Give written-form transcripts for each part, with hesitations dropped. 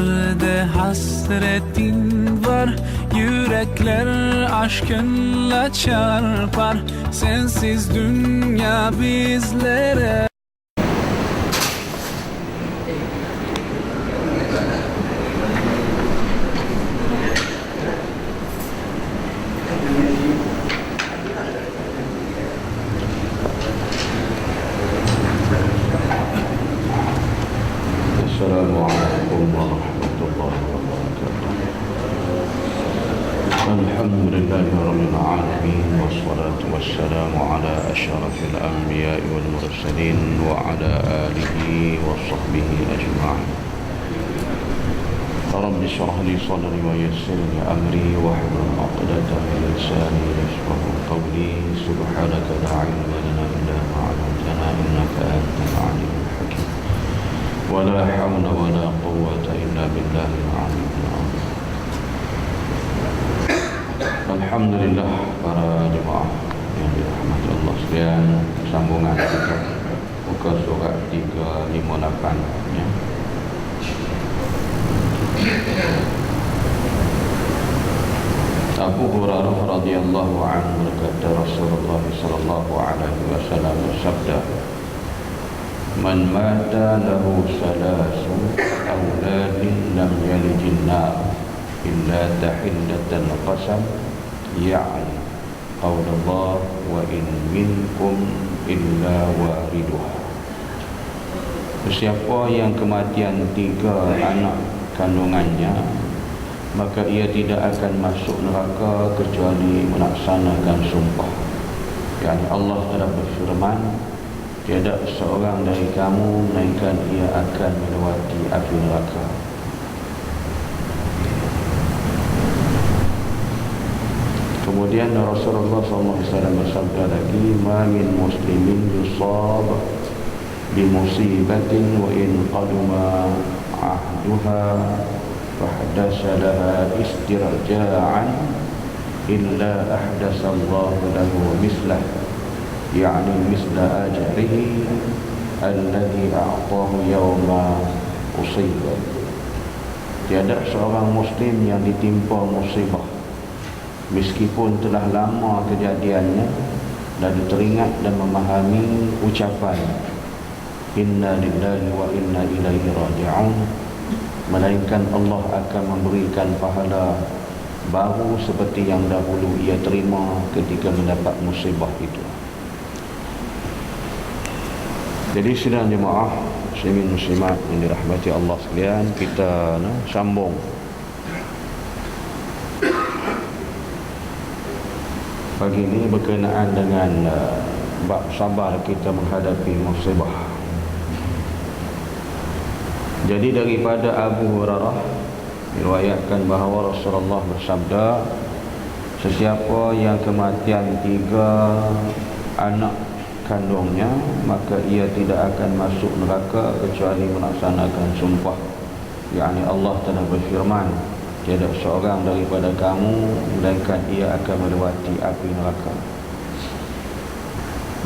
Kalplerde hasretin var, yürekler aşkınla çarpar. Sensiz dünya bizlere. Assalamualaikum warahmatullahi wabarakatuh. Alhamdulillahirabbil alamin wassalatu wassalamu ala asyrafil anbiya'i wal mursalin wa ala alihi wa sahbihi ajma'in. Rabbi shrah li sadri wa yassir li amri wahlul 'uqdatam min lisani yafqahu qawli. Subhanaka la 'ilma lana illa ma 'allamtana innaka antal 'alimul hakim. ولا حول ولا قوة إلا بالله العلي العظيم. Alhamdulillah para jemaah yang dirahmati Allah sekalian, sambungan kita buka surat 358 ya. Abu Hurairah radhiyallahu anhu berkata, Rasulullah sallallahu alaihi wasallam bersabda, Man mata lahu salasu awladin lam yalijin nar illa tahillatan qasam, ya'ni qaulullah wa in minkum illa wariduha. Siapa yang kematian 3 anak kandungannya, maka ia tidak akan masuk neraka kecuali melaksanakan sumpah. Yani Allah telah berfirman, tiada seorang dari kamu melainkan ia akan melewati api neraka. Kemudian Rasulullah SAW bersabda lagi, Ma min muslimin yusab bimusibatin wa in qaduma ahduha fahdasa laha istirja'an illa ahdasa Allah lahu mislah, يعني مثل أجره الذي أعطاه يوم أصيب. Tiada seorang muslim yang ditimpa musibah meskipun telah lama kejadiannya dan teringat dan memahami ucapan Inna lillahi wa inna ilaihi raji'un, melainkan Allah akan memberikan pahala baru seperti yang dahulu ia terima ketika mendapat musibah itu. Jadi sidang jemaah muslimin muslimat yang dirahmati Allah sekalian, kita sambung pagi ini berkenaan dengan bab sabar kita menghadapi musibah. Jadi daripada Abu Hurairah diriwayatkan bahawa Rasulullah bersabda, sesiapa yang kematian 3 anak kandungnya, maka ia tidak akan masuk neraka kecuali melaksanakan sumpah. Yani Allah telah berfirman, tiada seorang daripada kamu melainkan ia akan melewati api neraka.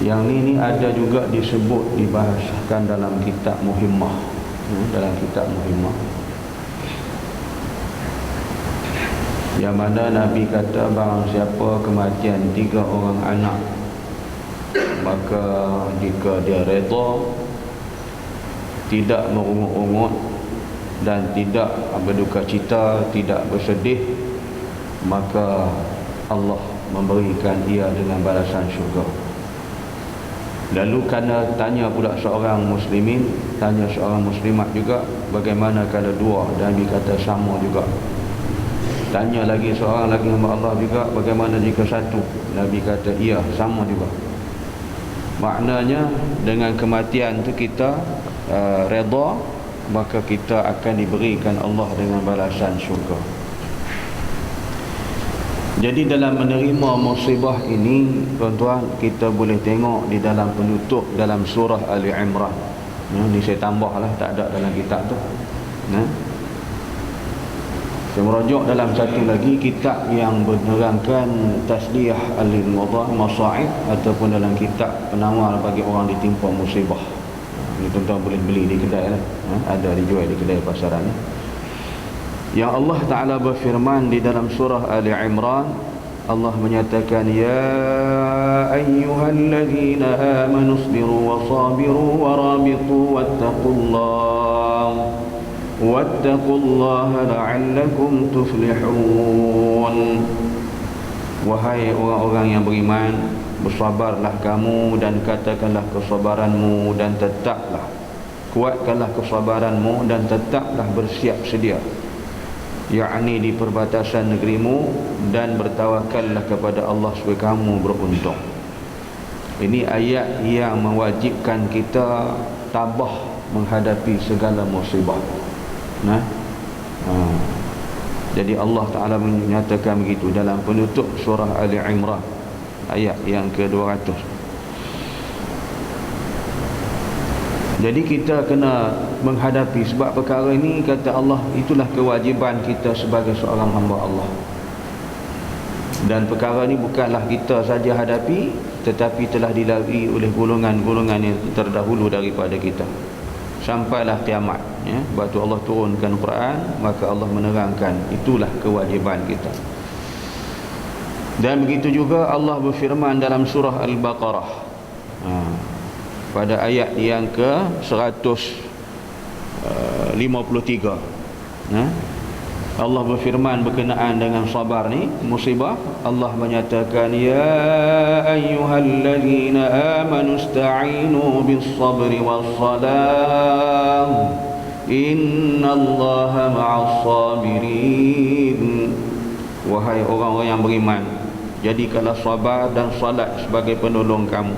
Yang ini ada juga disebut, dibahasakan dalam kitab Muhimmah, dalam kitab Muhimmah, yang mana Nabi kata, barang siapa kematian 3 orang anak, maka jika dia redha, tidak merungut-rungut dan tidak berduka cita, tidak bersedih, maka Allah memberikan ia dengan balasan syurga. Lalu kerana tanya pula seorang muslimin, tanya seorang muslimat juga, bagaimana kalau 2? Dan Nabi kata sama juga. Tanya lagi seorang lagi hamba Allah juga, bagaimana jika 1? Nabi kata iya, sama juga. Maknanya dengan kematian tu kita redha, maka kita akan diberikan Allah dengan balasan syurga. Jadi dalam menerima musibah ini, tuan-tuan, kita boleh tengok di dalam penutup dalam surah Ali Imran. Ini saya tambahlah, tak ada dalam kitab tu. Saya merujuk dalam satu lagi kitab yang menerangkan tasliyah al-wadha masa'ib, ataupun dalam kitab penawar bagi orang ditimpa musibah. Ini tuan-tuan boleh beli di kedai lah. Ada dijual di kedai pasaran. Yang Allah Ta'ala berfirman di dalam surah Ali Imran, Allah menyatakan, ya ayyuhalladzina amanu isbiru wa sabiru wa rabitu wattaqullaha la'allakum tuflihun. Wahai orang-orang yang beriman, bersabarlah kamu dan katakanlah kesabaranmu dan tetaplah, kuatkanlah kesabaranmu dan tetaplah bersiap sedia, yakni di perbatasan negerimu, dan bertawakallah kepada Allah supaya kamu beruntung. Ini ayat yang mewajibkan kita tabah menghadapi segala musibah. Jadi Allah Ta'ala menyatakan begitu dalam penutup surah Ali Imran ayat yang ke-200. Jadi kita kena menghadapi, sebab perkara ini kata Allah, itulah kewajiban kita sebagai seorang hamba Allah. Dan perkara ini bukanlah kita saja hadapi, tetapi telah dilalui oleh golongan-golongan yang terdahulu daripada kita sampailah kiamat, ya. Sebab tu Allah turunkan Quran, maka Allah menerangkan itulah kewajiban kita. Dan begitu juga Allah berfirman dalam surah Al-Baqarah pada ayat yang ke 153, Allah berfirman berkenaan dengan sabar ni, musibah. Allah menyatakan, ya ayyuhalladzina amanu ista'inu bis-sabri was-salah innallaha ma'as-sabirin. Wahai orang-orang yang beriman, jadikanlah sabar dan salat sebagai penolong kamu.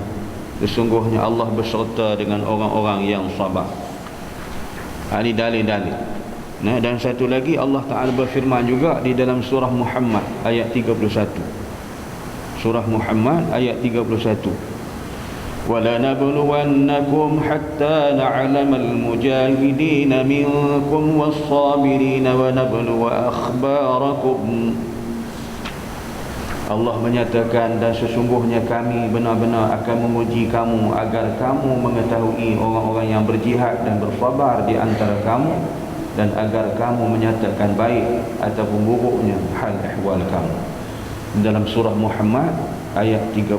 Sesungguhnya Allah berserta dengan orang-orang yang sabar. Ini dalil-dalil. Dan satu lagi Allah Ta'ala berfirman juga di dalam surah Muhammad ayat 31. Surah Muhammad ayat 31. وَلَنَبْلُوَنَّكُمْ حَتَّى نَعْلَمَ الْمُجَاهِدِينَ مِنْكُمْ وَالصَّابِرِينَ وَنَبْلُوَ أَخْبَارَكُمْ. Allah menyatakan, dan sesungguhnya kami benar-benar akan menguji kamu agar kamu mengetahui orang-orang yang berjihad dan bersabar di antara kamu, dan agar kamu menyatakan baik ataupun buruknya hal ehwal kamu. Dalam surah Muhammad ayat 31.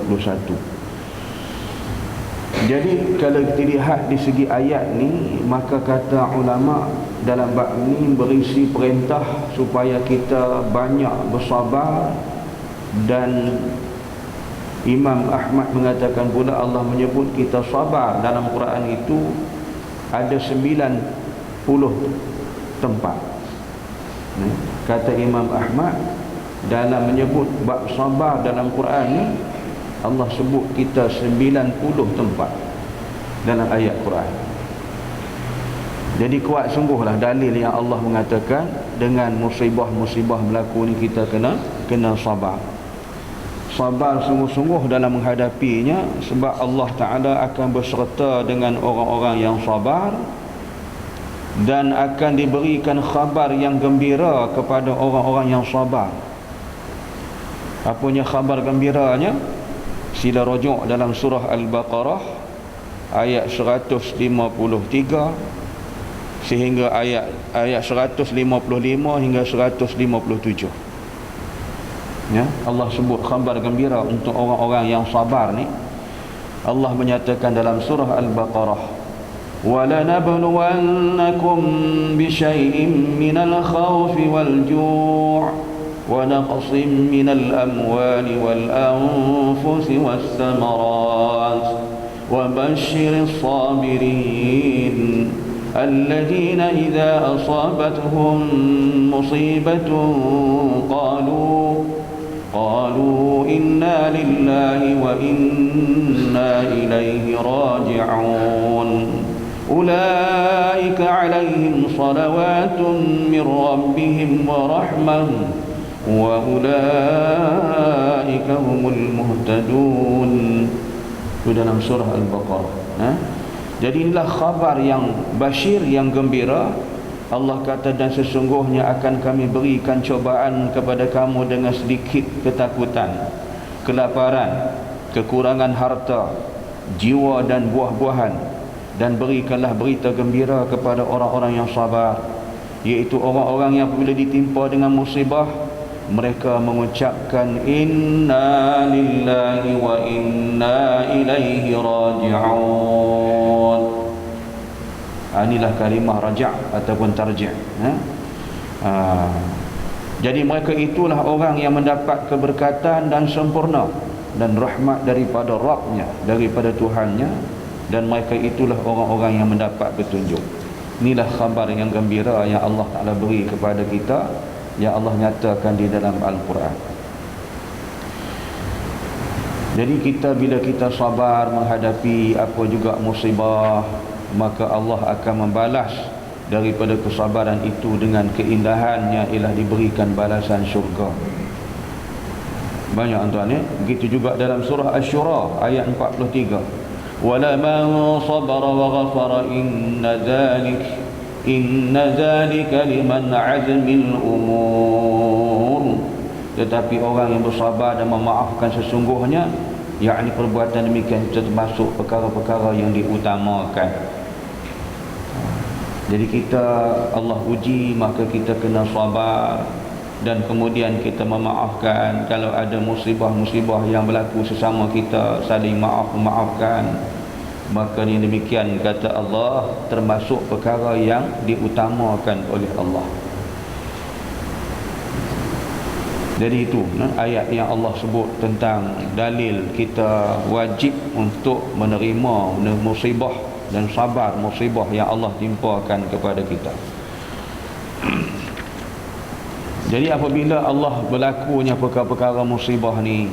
Jadi kalau kita lihat di segi ayat ni, maka kata ulama dalam bab ini berisi perintah supaya kita banyak bersabar. Dan Imam Ahmad mengatakan pula, Allah menyebut kita sabar dalam Quran itu ada 90 tempat. Kata Imam Ahmad, dalam menyebut bab sabar dalam Quran ni, Allah sebut kita 90 tempat dalam ayat Quran. Jadi kuat sungguhlah dalil yang Allah mengatakan dengan musibah-musibah berlaku ni kita kena sabar. Sabar sungguh-sungguh dalam menghadapinya, sebab Allah Ta'ala akan berserta dengan orang-orang yang sabar, dan akan diberikan khabar yang gembira kepada orang-orang yang sabar. Apanya khabar gembiranya? Sila rujuk dalam surah Al-Baqarah ayat 153 sehingga ayat 155 hingga 157. Ya, Allah sebut khabar gembira untuk orang-orang yang sabar ni. Allah menyatakan dalam surah Al-Baqarah, وَلَنَبْلُوَنَّكُمْ بِشَيْءٍ مِّنَ الْخَوْفِ وَالْجُوعِ وَنَقْصٍ مِّنَ الْأَمْوَالِ وَالْأَنفُسِ وَالثَّمَرَاتِ وَبَشِّرِ الصَّابِرِينَ الَّذِينَ إِذَا أَصَابَتْهُمْ مُصِيبَةٌ قالوا إنا لله وإنا إليه راجعون أولئك عليهم صلوات من ربهم ورحمة وأولئك هم المهتدون. Itu dalam surah Al-Baqarah. Jadi inilah khabar yang basyir, yang gembira. Allah kata, dan sesungguhnya akan kami berikan cobaan kepada kamu dengan sedikit ketakutan, kelaparan, kekurangan harta, jiwa dan buah-buahan, dan berikanlah berita gembira kepada orang-orang yang sabar. iaitu orang-orang yang apabila ditimpa dengan musibah mereka mengucapkan inna lillahi wa inna ilaihi raji'un. Inilah kalimah raja' ataupun tarji'. Jadi mereka itulah orang yang mendapat keberkatan dan sempurna dan rahmat daripada Rabbnya, daripada Tuhannya, dan mereka itulah orang-orang yang mendapat petunjuk. Inilah khabar yang gembira yang Allah Ta'ala beri kepada kita, yang Allah nyatakan di dalam Al-Quran. Jadi kita bila kita sabar menghadapi apa juga musibah, maka Allah akan membalas daripada kesabaran itu dengan keindahannya, ialah diberikan balasan syurga. Banyak tuan ya. Begitu juga dalam surah Asy-Syura ayat 43. Wala man sabara wa ghafara inna dzalika liman azmil umur. Tetapi orang yang bersabar dan memaafkan sesungguhnya, yakni perbuatan demikian termasuk perkara-perkara yang diutamakan. Jadi kita Allah uji, maka kita kena sabar dan kemudian kita memaafkan. Kalau ada musibah-musibah yang berlaku sesama kita, saling memaafkan, maka ini demikian kata Allah termasuk perkara yang diutamakan oleh Allah. Jadi itu ayat yang Allah sebut tentang dalil kita wajib untuk menerima musibah dan sabar musibah yang Allah timpakan kepada kita. Jadi apabila Allah berlakunya perkara-perkara musibah ni,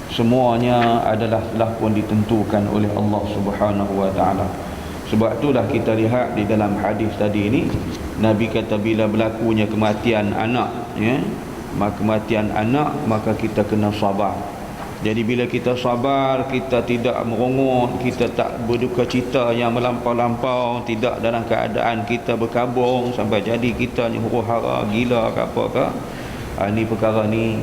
semuanya adalah telah pun ditentukan oleh Allah Subhanahu wa taala. Sebab itulah kita lihat di dalam hadis tadi ini, Nabi kata bila berlakunya kematian anak, kematian anak, maka kita kena sabar. Jadi bila kita sabar, kita tidak merungut, kita tak berduka cita yang melampau-lampau, tidak dalam keadaan kita berkabung sampai jadi kita ni huru-hara, gila ke apa ke. Ini perkara ni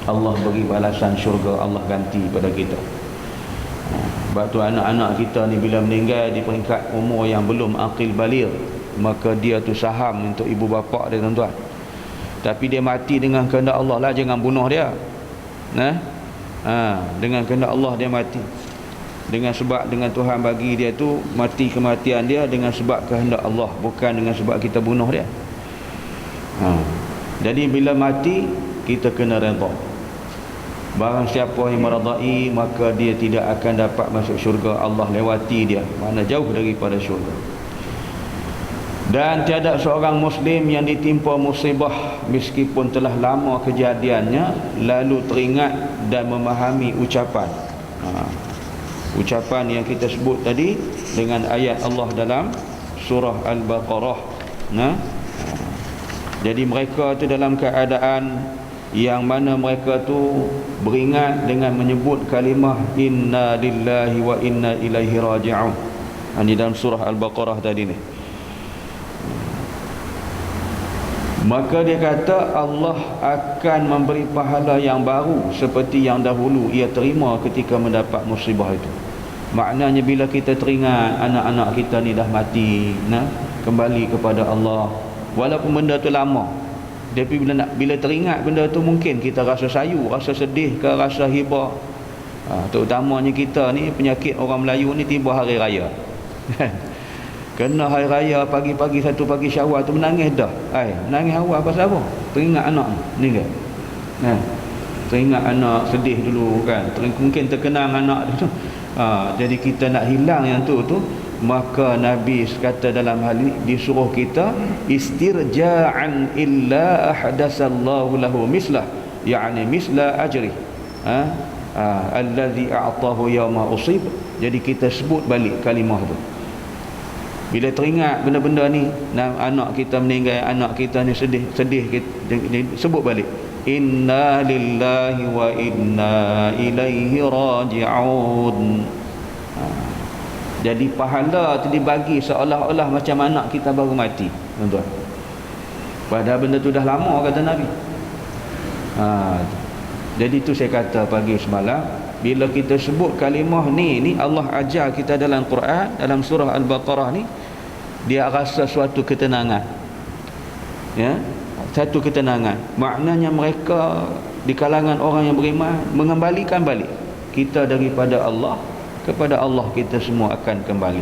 Allah beri balasan syurga, Allah ganti pada kita. Sebab tu anak-anak kita ni bila meninggal di peringkat umur yang belum aqil baligh, maka dia tu saham untuk ibu bapa dia, tuan-tuan. Tapi dia mati dengan kehendak Allah lah, jangan bunuh dia. Dengan kehendak Allah dia mati. Dengan Tuhan bagi dia tu mati, kematian dia dengan sebab kehendak Allah, bukan dengan sebab kita bunuh dia. Jadi bila mati kita kena redha. Barang siapa yang meradai, maka dia tidak akan dapat masuk syurga, Allah lewati dia, mana jauh daripada syurga. Dan tiada seorang Muslim yang ditimpa musibah meskipun telah lama kejadiannya lalu teringat dan memahami ucapan yang kita sebut tadi dengan ayat Allah dalam surah Al-Baqarah. Jadi mereka tu dalam keadaan yang mana mereka tu beringat dengan menyebut kalimah inna lillahi wa inna ilaihi raji'un. Ini dalam surah Al-Baqarah tadi ni. Maka dia kata Allah akan memberi pahala yang baru seperti yang dahulu ia terima ketika mendapat musibah itu. Maknanya bila kita teringat anak-anak kita ni dah mati, kembali kepada Allah, walaupun benda tu lama, tapi bila teringat benda tu, mungkin kita rasa sayu, rasa sedih ke, rasa hibah. Terutamanya kita ni penyakit orang Melayu ni, tiba hari raya kena hari raya, pagi-pagi satu pagi Syawal tu menangis dah. Menangis awal pasal apa? Teringat anak ni kan. Teringat anak, sedih dulu kan. Mungkin terkenang anak tu. Jadi kita nak hilang yang tu, maka Nabi kata dalam hal ini disuruh kita istirja'an illa ahdasallahu lahu mislah, yakni misla ajri allazi a'tahu yawma usib. Jadi kita sebut balik kalimah tu bila teringat benda-benda ni, anak kita meninggal, anak kita ni sedih, sebut balik inna lillahi wa inna ilaihi raji'un. Jadi pahala tu dibagi seolah-olah macam anak kita baru mati, tuan-tuan. Padahal benda tu dah lama, kata Nabi. Jadi tu saya kata pagi semalam, bila kita sebut kalimah ni Allah ajar kita dalam Quran, dalam surah Al-Baqarah ni, dia rasa suatu ketenangan. ya, satu ketenangan. Maknanya mereka di kalangan orang yang beriman mengembalikan balik kita daripada Allah kepada Allah, kita semua akan kembali.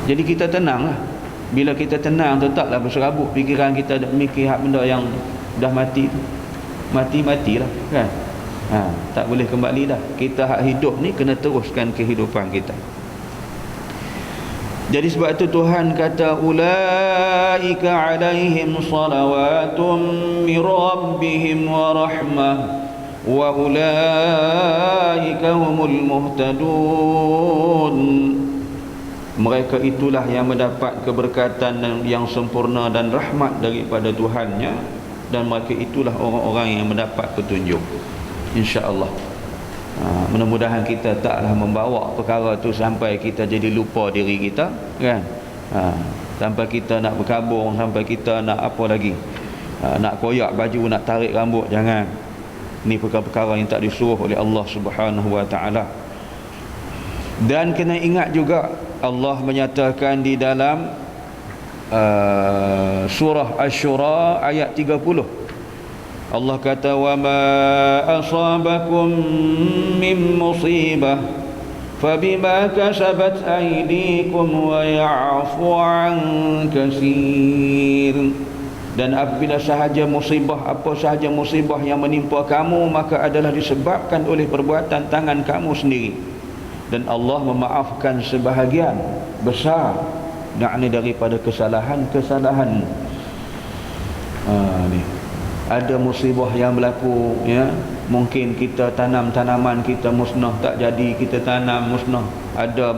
Jadi kita tenanglah. Bila kita tenang tu taklah berserabut fikiran kita dak mikir hak benda yang dah mati tu. Mati-matilah kan. Tak boleh kembali dah. Kita hak hidup ni kena teruskan kehidupan kita. Jadi sebab itu Tuhan kata ulaika alaihim salawatum mir rabbihim wa rahmah wa ulaika humul muhtadun. Mereka itulah yang mendapat keberkatan yang sempurna dan rahmat daripada Tuhannya, dan mereka itulah orang-orang yang mendapat petunjuk, insya-Allah. Mudah-mudahan kita taklah membawa perkara tu sampai kita jadi lupa diri kita, kan? Sampai kita nak berkabung, sampai kita nak apa lagi, nak koyak baju, nak tarik rambut, jangan. Ini perkara-perkara yang tak disuruh oleh Allah Subhanahu wa taala. Dan kena ingat juga Allah menyatakan di dalam surah Asy-Syura ayat 30, Allah kata wa ma asabakum min musibah fabima kasabat aydikum wa ya'fu an katsir. Dan apabila sahaja musibah, apa sahaja musibah yang menimpa kamu, maka adalah disebabkan oleh perbuatan tangan kamu sendiri, dan Allah memaafkan sebahagian besar daripada kesalahan-kesalahan. Ni ada musibah yang berlaku, ya, mungkin kita tanam tanaman kita musnah, tak jadi kita tanam musnah. Ada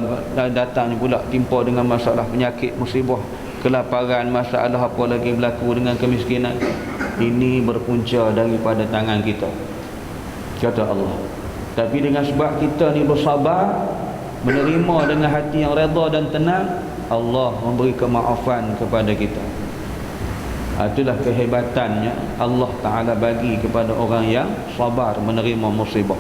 datang pula timpa dengan masalah penyakit, musibah, kelaparan, masalah apa lagi berlaku dengan kemiskinan. Ini berpunca daripada tangan kita, kata Allah. Tapi dengan sebab kita ni bersabar, menerima dengan hati yang redha dan tenang, Allah memberi kemaafan kepada kita. Itulah kehebatannya Allah Ta'ala bagi kepada orang yang sabar menerima musibah.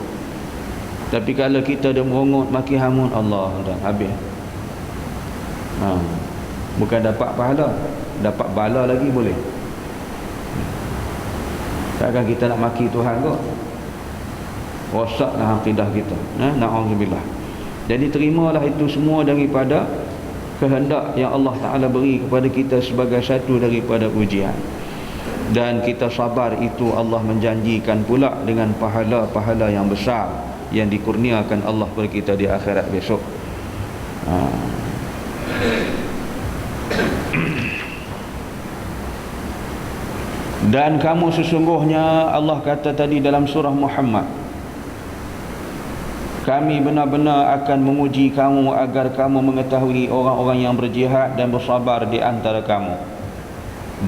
Tapi kalau kita dah merungut maki hamun, Allah dah habis. Bukan dapat pahala, dapat bala lagi boleh. Takkan kita nak maki Tuhan kot, rosaklah akidah kita. Na'udzubillah. Jadi terimalah itu semua daripada kehendak yang Allah Ta'ala beri kepada kita sebagai satu daripada ujian. Dan kita sabar itu Allah menjanjikan pula dengan pahala-pahala yang besar yang dikurniakan Allah kepada kita di akhirat besok. Dan kamu sesungguhnya, Allah kata tadi dalam surah Muhammad, kami benar-benar akan menguji kamu agar kamu mengetahui orang-orang yang berjihad dan bersabar di antara kamu,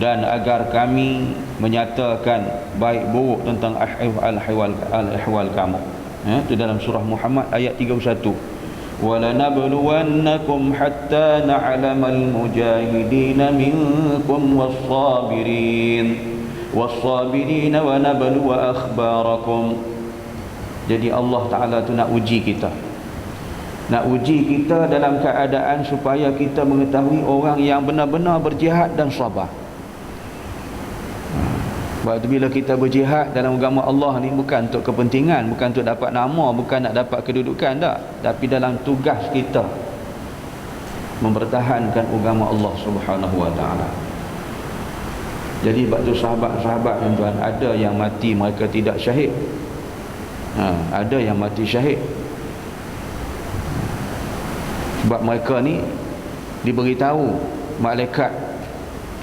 dan agar kami menyatakan baik buruk tentang al-ahwal kamu. Itu dalam surah Muhammad ayat 31. وَلَنَبْلُوَنَّكُمْ حَتَّى نَعْلَمَ الْمُجَاهِدِينَ مِنْكُمْ وَالصَّابِرِينَ وَنَبْلُوَ أَخْبَارَكُمْ. Jadi Allah Ta'ala tu nak uji kita, nak uji kita dalam keadaan supaya kita mengetahui orang yang benar-benar berjihad dan sabar. Sebab itu bila kita berjihad dalam agama Allah ni, bukan untuk kepentingan, bukan untuk dapat nama, bukan nak dapat kedudukan, tak, tapi dalam tugas kita mempertahankan agama Allah Subhanahu wa taala. Jadi sebab tu sahabat-sahabat yang tuan, ada yang mati mereka tidak syahid. Ada yang mati syahid sebab mereka ni diberitahu, malaikat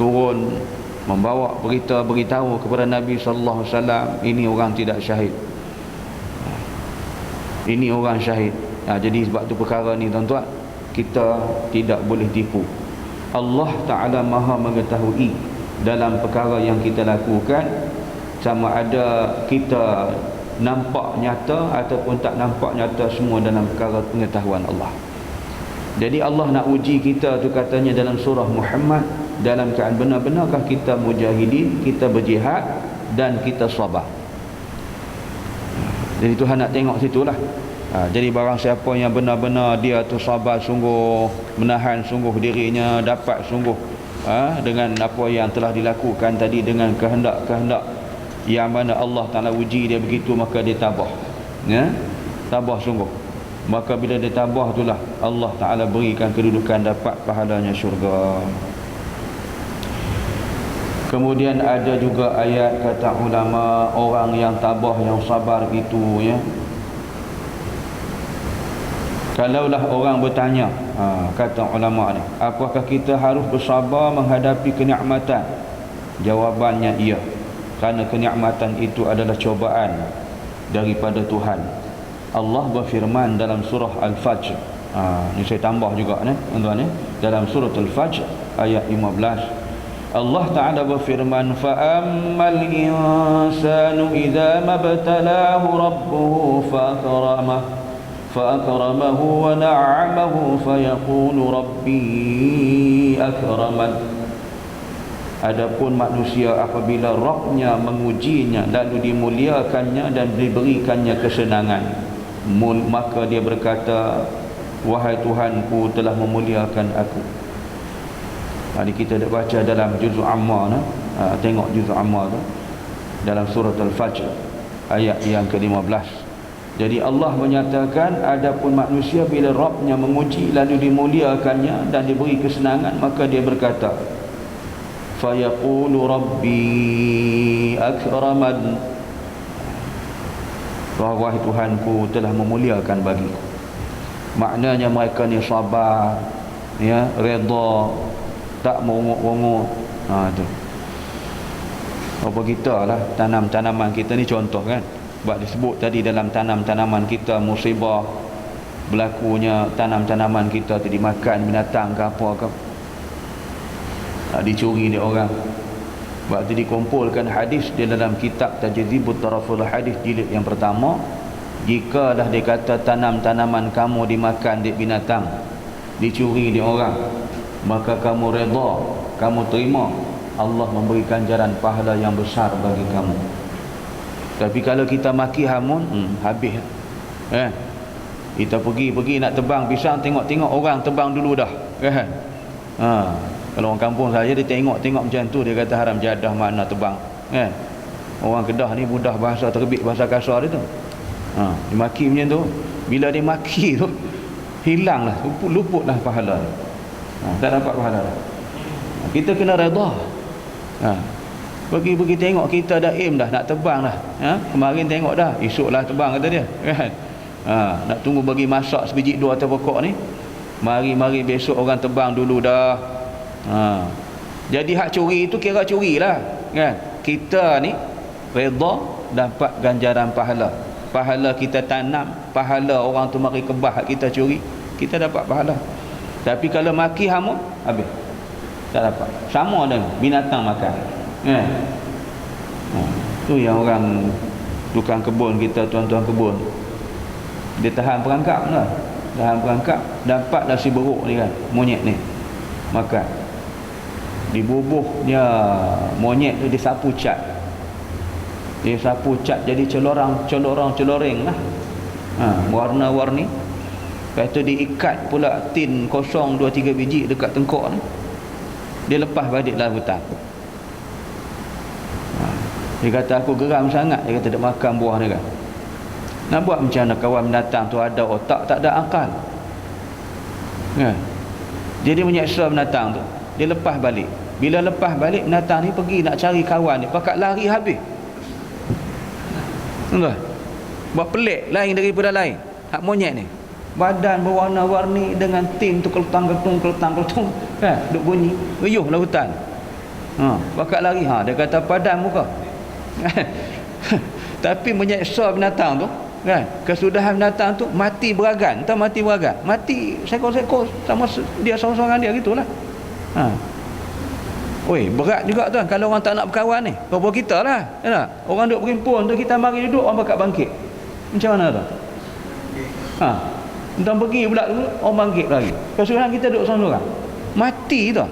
turun membawa beritahu kepada Nabi sallallahu alaihi wasallam, ini orang tidak syahid, ini orang syahid. Jadi sebab tu perkara ni tuan-tuan, kita tidak boleh tipu. Allah Ta'ala maha mengetahui dalam perkara yang kita lakukan, sama ada kita nampak nyata ataupun tak nampak nyata, semua dalam perkara pengetahuan Allah. Jadi Allah nak uji kita tu katanya dalam surah Muhammad, dalam keadaan benar-benarkah kita mujahidin, kita berjihad dan kita sabar. Jadi Tuhan nak tengok situlah. Jadi barang siapa yang benar-benar dia tu sabar sungguh, menahan sungguh dirinya, dapat sungguh dengan apa yang telah dilakukan tadi, dengan kehendak-kehendak yang mana Allah Ta'ala uji dia begitu, maka dia tabah, ya, tabah sungguh. Maka bila dia tabah itulah Allah Ta'ala berikan kedudukan dapat pahalanya syurga. Kemudian ada juga ayat kata ulama, orang yang tabah, yang sabar itu, ya, kalaulah orang bertanya, kata ulama ni, apakah kita harus bersabar menghadapi kenikmatan? Jawabannya iya, kerana kenikmatan itu adalah cobaan daripada Tuhan. Allah berfirman dalam surah Al-Fajr, ni saya tambah juga ni tuan-tuan, dalam surah Al-Fajr ayat 15, Allah Ta'ala berfirman, fa'ammal insanu idza mabtalahu rabbuhu فأكرمه ونعمه فيقول ربي أكرمن. Adapun manusia apabila Rabbnya mengujinya lalu dimuliakannya dan diberikannya kesenangan, maka dia berkata, wahai Tuhanku telah memuliakan aku. Ini kita dah baca dalam juzuk Ammar, tengok juzuk Ammar tu dalam surah Al-Fajr ayat yang ke-15. Jadi Allah menyatakan, adapun manusia bila Rabbnya menguji lalu dimuliakannya dan diberi kesenangan, maka dia berkata, fayaqulu rabbi akraman, wahai Tuhanku telah memuliakan bagiku. Maknanya mereka ni sabar, ya, redha, tak mengumut-umut. Tu apa kita lah, tanam-tanaman kita ni contoh kan, sebab disebut tadi dalam tanam-tanaman kita musibah berlakunya, tanam-tanaman kita tu dimakan binatang ke apa ke, dicuri dia orang. Sebab tu dikumpulkan hadis di dalam kitab Tajzibut Taraful Hadis jilid yang pertama, jika dah dia kata tanam-tanaman kamu dimakan di binatang, dicuri di orang, maka kamu redha, kamu terima, Allah memberikan ganjaran pahala yang besar bagi kamu. Tapi kalau kita maki hamun, habis. Kita pergi nak tebang pisang, tengok-tengok orang tebang dulu dah, kan? Kalau orang kampung saya, dia tengok-tengok macam tu, dia kata haram jadah mana tebang, kan? Orang Kedah ni mudah bahasa terbit, bahasa kasar dia tu. Dia maki macam tu. Bila dia maki tu, hilanglah, luputlah pahala. Tak dapat pahala. Kita kena redha. Pergi tengok, kita dah aim dah nak tebang dah, kemarin tengok dah, esoklah tebang kata dia, kan? Nak tunggu bagi masak sebiji dua atas pokok ni, mari besok orang tebang dulu dah. Jadi hak curi itu kira curi lah, kan? Kita ni redha dapat ganjaran pahala. Pahala kita tanam, pahala orang tu mari kebah hak kita curi, kita dapat pahala. Tapi kalau maki hamun, habis, tak dapat. Sama dengan binatang makan, tu yang orang tukang kebun kita, tuan-tuan kebun, dia tahan perangkap lah, dapat nasi beruk ni kan, monyet ni makan, dibubuhnya monyet tu, dia sapu cat jadi celoreng lah, warna-warni. Lepas tu diikat pula tin kosong 2-3 biji dekat tengkok ni, dia lepas balik dalam hutan. Dia kata aku geram sangat, dia kata dia makan buah ni kan. Nak buat macam mana kawan binatang tu ada otak tak ada akal, kan? Jadi menyeksa binatang tu, dia lepas balik. Bila lepas balik, binatang ni pergi nak cari kawan dia, pakat lari habis. Tuan-tuan, buat pelik lain daripada lain. Hak monyet ni badan berwarna-warni dengan tin tu keletang-ketung, kan, duk bunyi riuh lah hutan. Pakat lari, dia kata padan muka. Tapi menyeksa binatang tu, kan, kesudahan binatang tu mati beragan. Tahu mati beragan? Mati sekor-sekor sama dia seorang-seorang dia gitulah. Oi, berat juga tuan kalau orang tak nak berkawan ni. Apa kita lah, ya tak? Orang duk berhimpun tu, kita mari duduk, orang pakat bangkit. Macam mana tu? Entah pergi pula tu, orang bangkit lagi. Kesudahan kita duduk seorang-seorang, mati tu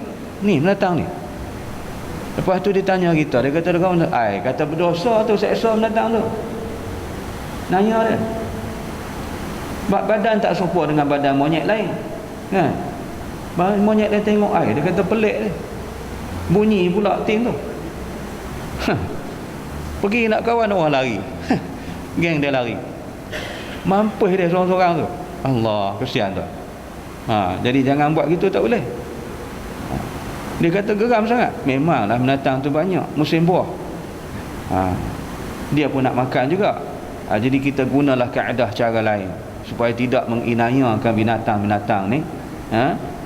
ni binatang ni. Lepas tu dia tanya kita, dia kata kawan, kata berdosa tu seksa binatang tu. Nanya dia, badan tak serupa dengan badan monyet lain, kan? Monyet dia tengok dia kata pelik dia. Bunyi pula tim tu. Pergi nak kawan orang lari. Geng dia lari. Mampus dia seorang-seorang tu. Allah, kesian tu. Jadi jangan buat gitu, tak boleh. Dia kata geram sangat. Memanglah binatang tu banyak, musim buah. Dia pun nak makan juga. Jadi kita gunalah kaedah cara lain supaya tidak menginayakan binatang-binatang ni.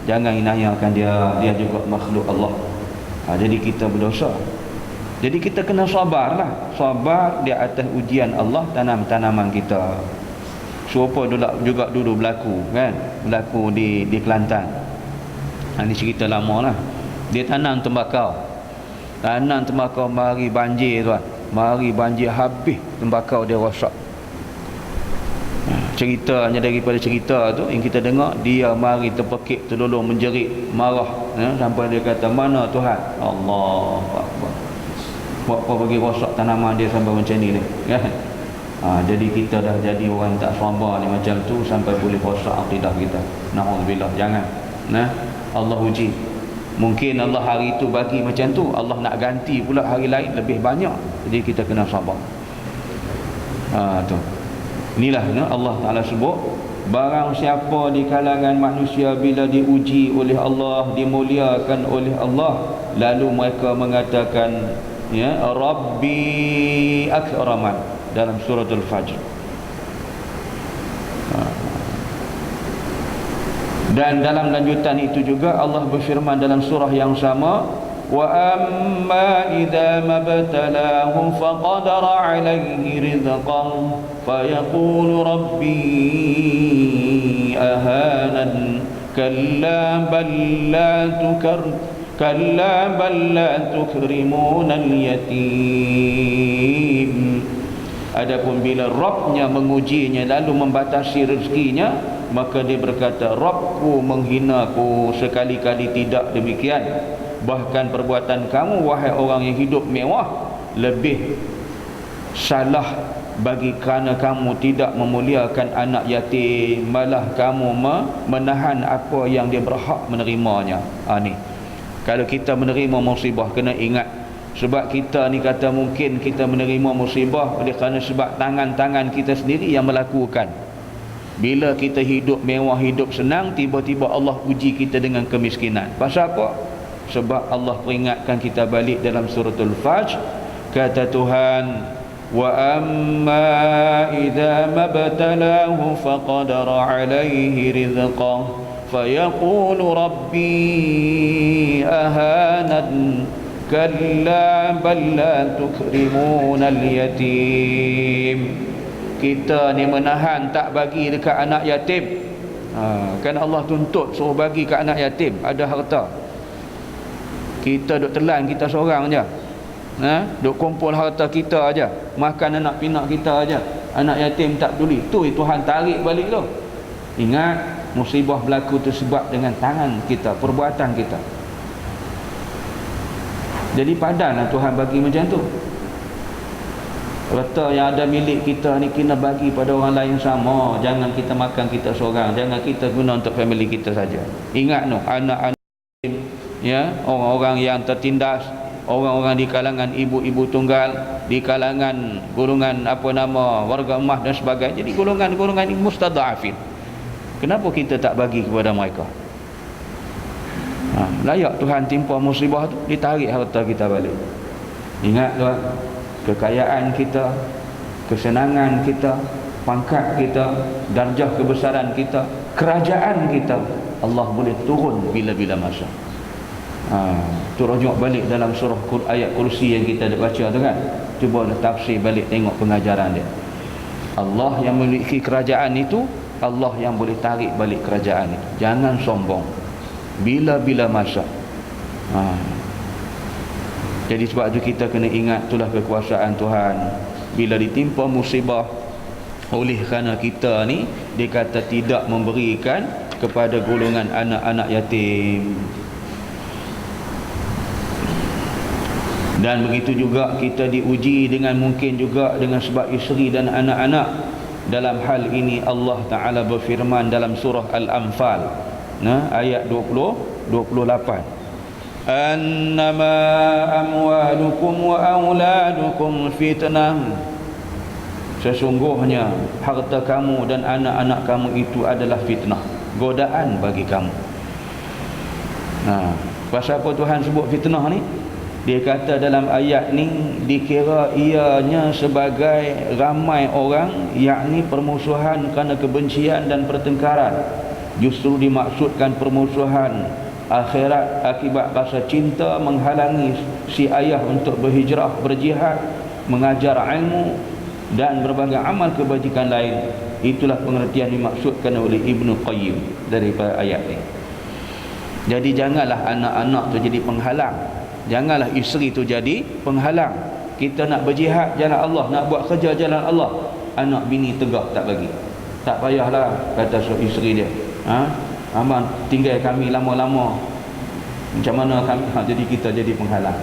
Jangan inayakan dia juga makhluk Allah. Jadi kita berdosa. Jadi kita kena sabarlah. Sabar di atas ujian Allah tanam-tanaman kita. Serupa juga dulu berlaku kan, berlaku di Kelantan. Ini cerita lama lah. Dia tanam tembakau, mari banjir tuan, mari banjir habis tembakau dia rosak. Ceritanya daripada cerita tu yang kita dengar, dia mari terpekik, terlolong, menjerit, marah, sampai dia kata, mana Tuhan? Allah Akbar. Buat apa bagi rosak tanaman dia sampai macam ni kan? Jadi kita dah jadi orang tak sabar ni macam tu sampai boleh rosak akidah kita. Na'udzubillah. Jangan. Allah uji. Mungkin Allah hari itu bagi macam tu, Allah nak ganti pula hari lain lebih banyak. Jadi kita kena sabar. Tu. Inilah Allah Ta'ala sebut, barang siapa di kalangan manusia bila diuji oleh Allah, dimuliakan oleh Allah, lalu mereka mengatakan, ya Rabbi akraman, dalam surah Al-Fajr. Dan dalam lanjutan itu juga Allah berfirman dalam surah yang sama, wa amma idza mabtalahu faqadara alayhi rizqan fayaqulu rabbi ahanan kalla bal la tukrimuna al-yatim. Adapun bila Rabbnya mengujinya lalu membatasi rezekinya, maka dia berkata, Rabbku menghinaku. Sekali-kali tidak demikian. Bahkan perbuatan kamu wahai orang yang hidup mewah lebih salah bagi kerana kamu tidak memuliakan anak yatim, malah kamu menahan apa yang dia berhak menerimanya. Ni kalau kita menerima musibah kena ingat, sebab kita ni kata mungkin kita menerima musibah oleh kerana sebab tangan-tangan kita sendiri yang melakukan. Bila kita hidup mewah, hidup senang, tiba-tiba Allah uji kita dengan kemiskinan. Pasal apa? Sebab Allah peringatkan kita balik dalam suratul Fajr. Kata Tuhan, wa amma idza mabtalahu faqadara alaihi rizqah fayaqulu rabbi ahanan kalla bal la tukrimuna al-yatim. Kita ni menahan tak bagi dekat anak yatim. Kan Allah tuntut suruh bagi kat anak yatim, ada harta. Kita duk telan kita seorang aja. Duk kumpul harta kita aja, makan anak pinak kita aja. Anak yatim tak peduli. Tu Tuhan tarik balik tu. Ingat, musibah berlaku tu sebab dengan tangan kita, perbuatan kita. Jadi padanlah Tuhan bagi macam tu. Harta yang ada milik kita ni kena bagi pada orang lain sama. Jangan kita makan kita seorang, jangan kita guna untuk family kita saja. Ingat no, anak-anak, ya, orang-orang yang tertindas, orang-orang di kalangan ibu-ibu tunggal, di kalangan golongan warga emas dan sebagainya. Jadi golongan-golongan ini mustadhafin. Kenapa kita tak bagi kepada mereka? Layak Tuhan timpa musibah tu, ditarik harta kita balik. Ingat tuan, kekayaan kita, kesenangan kita, pangkat kita, darjah kebesaran kita, kerajaan kita, Allah boleh turun bila-bila masa. Tu rujuk balik dalam surah ayat kursi yang kita dah baca tu kan. Cuba tafsir balik, tengok pengajaran dia. Allah yang memiliki kerajaan itu, Allah yang boleh tarik balik kerajaan itu. Jangan sombong bila-bila masa. Jadi sebab itu kita kena ingat, itulah kekuasaan Tuhan. Bila ditimpa musibah oleh kerana kita ni, dia kata tidak memberikan kepada golongan anak-anak yatim. Dan begitu juga kita diuji dengan mungkin juga dengan sebab isteri dan anak-anak. Dalam hal ini Allah Ta'ala berfirman dalam surah Al-Anfal, ayat 28. annama amwalukum wa auladukum fitnah, sesungguhnya harta kamu dan anak-anak kamu itu adalah fitnah, godaan bagi kamu. Pasal apa Tuhan sebut fitnah ni? Dia kata dalam ayat ni dikira ianya sebagai ramai orang, yakni permusuhan kerana kebencian dan pertengkaran. Justru dimaksudkan permusuhan akhirat akibat rasa cinta menghalangi si ayah untuk berhijrah, berjihad, mengajar ilmu dan berbagai amal kebajikan lain. Itulah pengertian dimaksudkan oleh Ibnu Qayyim daripada ayat ini. Jadi janganlah anak-anak tu jadi penghalang, janganlah isteri tu jadi penghalang. Kita nak berjihad jalan Allah, nak buat kerja jalan Allah, anak bini tegak tak bagi. Tak payahlah, kata isteri dia, abang tinggal kami lama-lama, macam mana kami, jadi kita jadi penghalang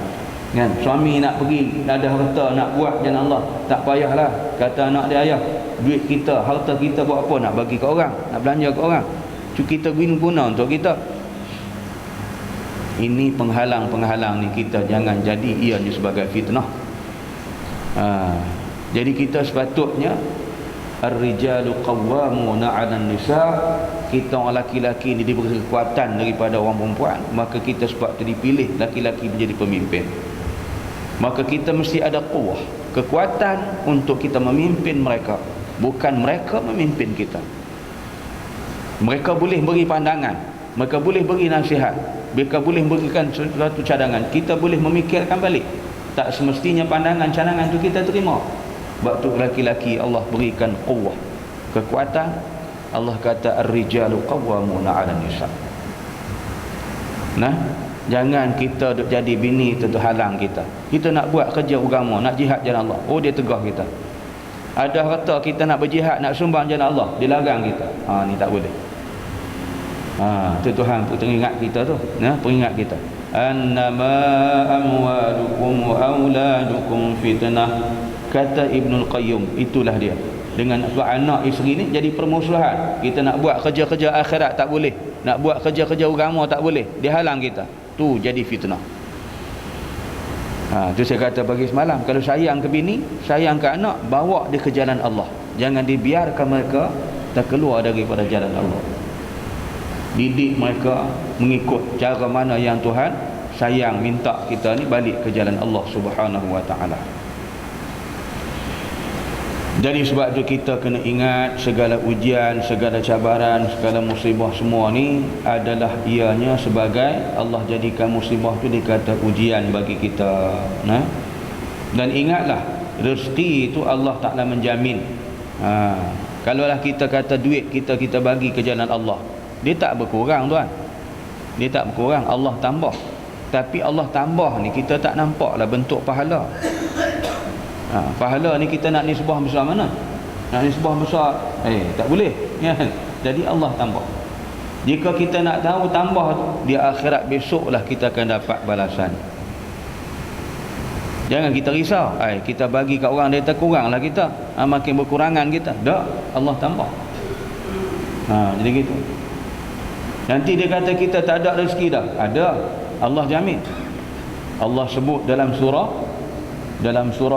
kan? Suami nak pergi, ada harta nak buat jalan Allah, tak payahlah, kata anak dia, ayah duit kita, harta kita buat apa, nak bagi ke orang, nak belanja ke orang, kita guna untuk kita. Ini penghalang-penghalang ni kita jangan jadi ianya sebagai fitnah. Jadi kita sepatutnya ar-rijalu qawwamuna 'alan nisa, kita orang laki-laki ni diberi kekuatan daripada orang perempuan, maka kita sepatutnya dipilih laki-laki menjadi pemimpin. Maka kita mesti ada kuwah, kekuatan untuk kita memimpin mereka, bukan mereka memimpin kita. Mereka boleh beri pandangan, mereka boleh beri nasihat, mereka boleh berikan suatu cadangan, kita boleh memikirkan balik. Tak semestinya pandangan cadangan tu kita terima. Waktu laki-laki Allah berikan quwwah, kekuatan. Allah kata ar-rijalu qawwamuna 'alan nisa. Jangan kita duk jadi bini tu halang kita. Kita nak buat kerja agama, nak jihad jalan Allah, dia tegah kita. Ada harta kita nak berjihad, nak sumbang jalan Allah, dia larang kita. Ni tak boleh. Tu Tuhan peringat kita tu, peringat kita. Annama amwalukum wa auladukum fitnah. Kata Ibnul Qayyim, itulah dia. Dengan anak isteri ni jadi permusuhan. Kita nak buat kerja-kerja akhirat tak boleh, nak buat kerja-kerja agama tak boleh, dia halang kita. Tu jadi fitnah. Tu saya kata pagi semalam, kalau sayang ke bini, sayang ke anak, bawa dia ke jalan Allah. Jangan dibiarkan mereka terkeluar daripada jalan Allah. Didik mereka mengikut cara mana yang Tuhan sayang, minta kita ni balik ke jalan Allah Subhanahu wa ta'ala. Jadi sebab tu kita kena ingat segala ujian, segala cabaran, segala musibah semua ni adalah ianya sebagai Allah jadikan musibah tu dikata ujian bagi kita. Dan ingatlah, rezeki itu Allah Ta'ala menjamin. Kalaulah kita kata duit kita bagi ke jalan Allah, dia tak berkurang tuan. Dia tak berkurang, Allah tambah. Tapi Allah tambah ni kita tak nampaklah bentuk pahala. Pahala ni kita nak nisbah besar mana? Nak nisbah besar, tak boleh ya? Jadi Allah tambah. Jika kita nak tahu tambah tu, di akhirat besoklah kita akan dapat balasan. Jangan kita risau, kita bagi kat orang dia terkuranglah kita, makin berkurangan kita. Tak, Allah tambah. Jadi gitu. Nanti dia kata kita tak ada rezeki dah. Ada, Allah jamin. Allah sebut dalam surah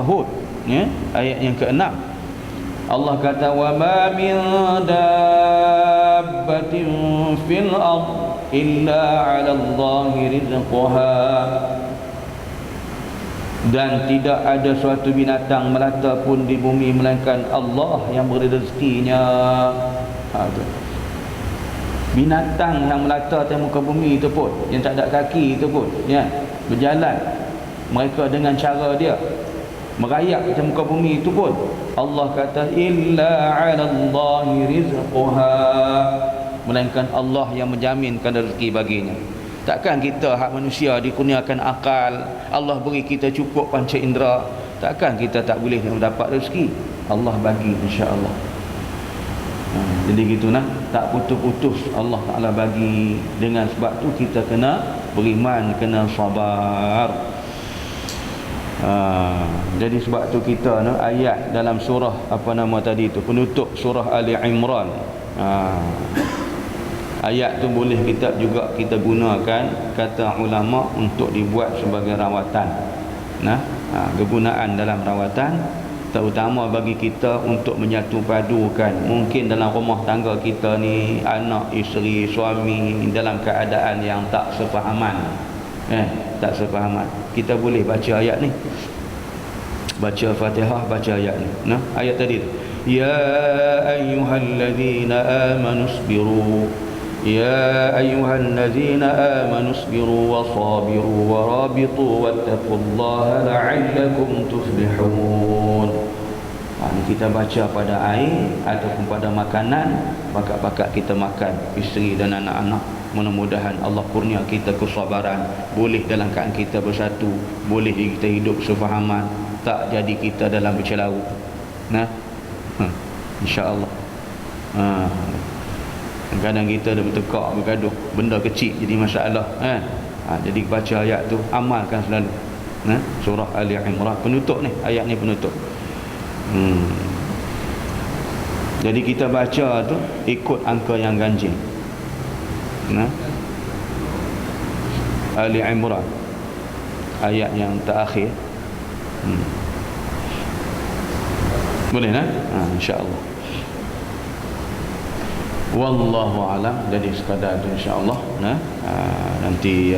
Hud, ayat yang ke-6. Allah kata wa ma min dabbatin fil ard illa 'ala Allahi rizquha. Dan tidak ada suatu binatang melata pun di bumi melainkan Allah yang beri rezekinya. Binatang yang melata di muka bumi itu pun, yang tak ada kaki itu pun, berjalan mereka dengan cara dia, merayap di muka bumi itu pun, Allah kata illa 'ala Allahi rizquha, melainkan Allah yang menjaminkan rezeki baginya. Takkan kita hak manusia dikurniakan akal, Allah beri kita cukup panca indera, takkan kita tak boleh mendapat rezeki? Allah bagi insya-Allah. Jadi gitu tak putus-putus Allah Ta'ala bagi. Dengan sebab tu kita kena beriman, kena sabar. Jadi sebab tu kita ayat dalam surah apa nama tadi tu, penutup surah Ali Imran, Ayat tu boleh juga kita gunakan kata ulama untuk dibuat sebagai rawatan. Kegunaan dalam rawatan terutama bagi kita untuk menyatu padukan. Mungkin dalam rumah tangga kita ni anak, isteri, suami dalam keadaan yang tak sefahaman. Tak sefahaman. Kita boleh baca ayat ni. Baca Fatihah, baca ayat ni. Ayat tadi tu. Ya ayyuhalladzina amanu isbiru. Ya ayyuhalladzina amanu isbiru wa sabiru wa rabitu wattaqullaha la'allakum tuflihun. Ini kita baca pada air ataupun pada makanan, bakat-bakat kita makan, isteri dan anak-anak. Mudah-mudahan Allah kurnia kita kesabaran, boleh dalam keadaan kita bersatu, boleh kita hidup sefahaman, tak jadi kita dalam bercelau. InsyaAllah. Kadang kita dah bertekak, bergaduh, benda kecil jadi masalah. Jadi baca ayat tu, amalkan selalu. Surah Ali Imran, penutup ni, ayat ni penutup. Jadi kita baca tu ikut angka yang ganjil. Ali Imran, ayat yang terakhir. Boleh insya-Allah. Wallahu alam. Jadi sekadar itu insya-Allah. Nanti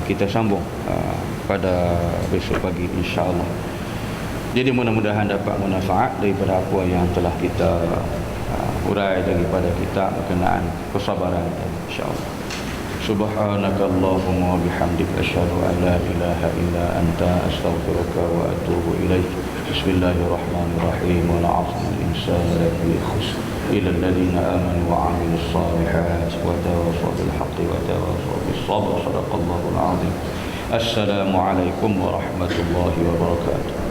kita sambung pada besok pagi insya-Allah. Jadi mudah-mudahan dapat manfaat daripada apa yang telah kita urai daripada kitab berkenaan kesabaran insya-Allah. Subhanakallahumma wa bihamdika asyhadu an la ilaha illa anta astaghfiruka wa atubu ilaik. Bismillahirrahmanirrahim. Wal 'asri insana lafi khusr illa alladhina amanu wa 'amilus solihat wa tawassaw bil haqqi wa tawassaw bis sabr. Shadaqallahul 'azim. Assalamu alaikum warahmatullahi wabarakatuh.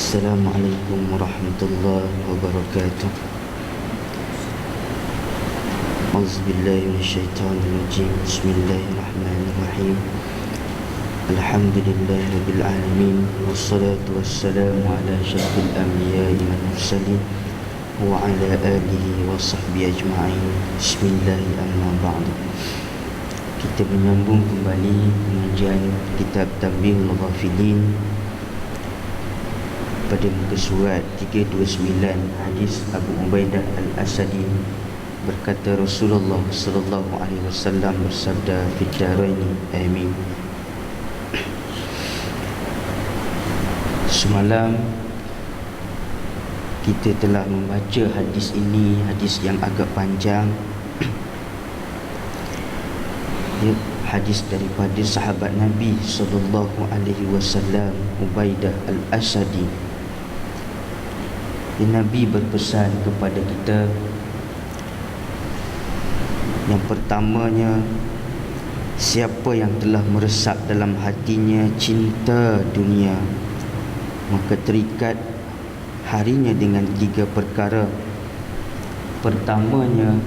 Assalamualaikum warahmatullahi wabarakatuh. Auzubillahi minasyaitonirrajim. Bismillahirrahmanirrahim. Alhamdulillahirabbil alamin wassalatu wassalamu ala asyrafil anbiya'i wal mursalin wa ala alihi wa sahbihi ajma'in. Bismillahirrahmanirrahim. Kita menyambung kembali pengajian kitab Tanbihul Ghafilin pada muka surat 329, hadis Abu Ubaidah Al-Asadi berkata Rasulullah sallallahu alaihi wasallam bersabda, "Fid daraini amin." Semalam kita telah membaca hadis ini, hadis yang agak panjang. Hadis daripada sahabat Nabi sallallahu alaihi wasallam Ubaidah Al-Asadi. Nabi berpesan kepada kita, yang pertamanya, siapa yang telah meresap dalam hatinya cinta dunia, maka terikat harinya dengan 3 perkara. Pertamanya,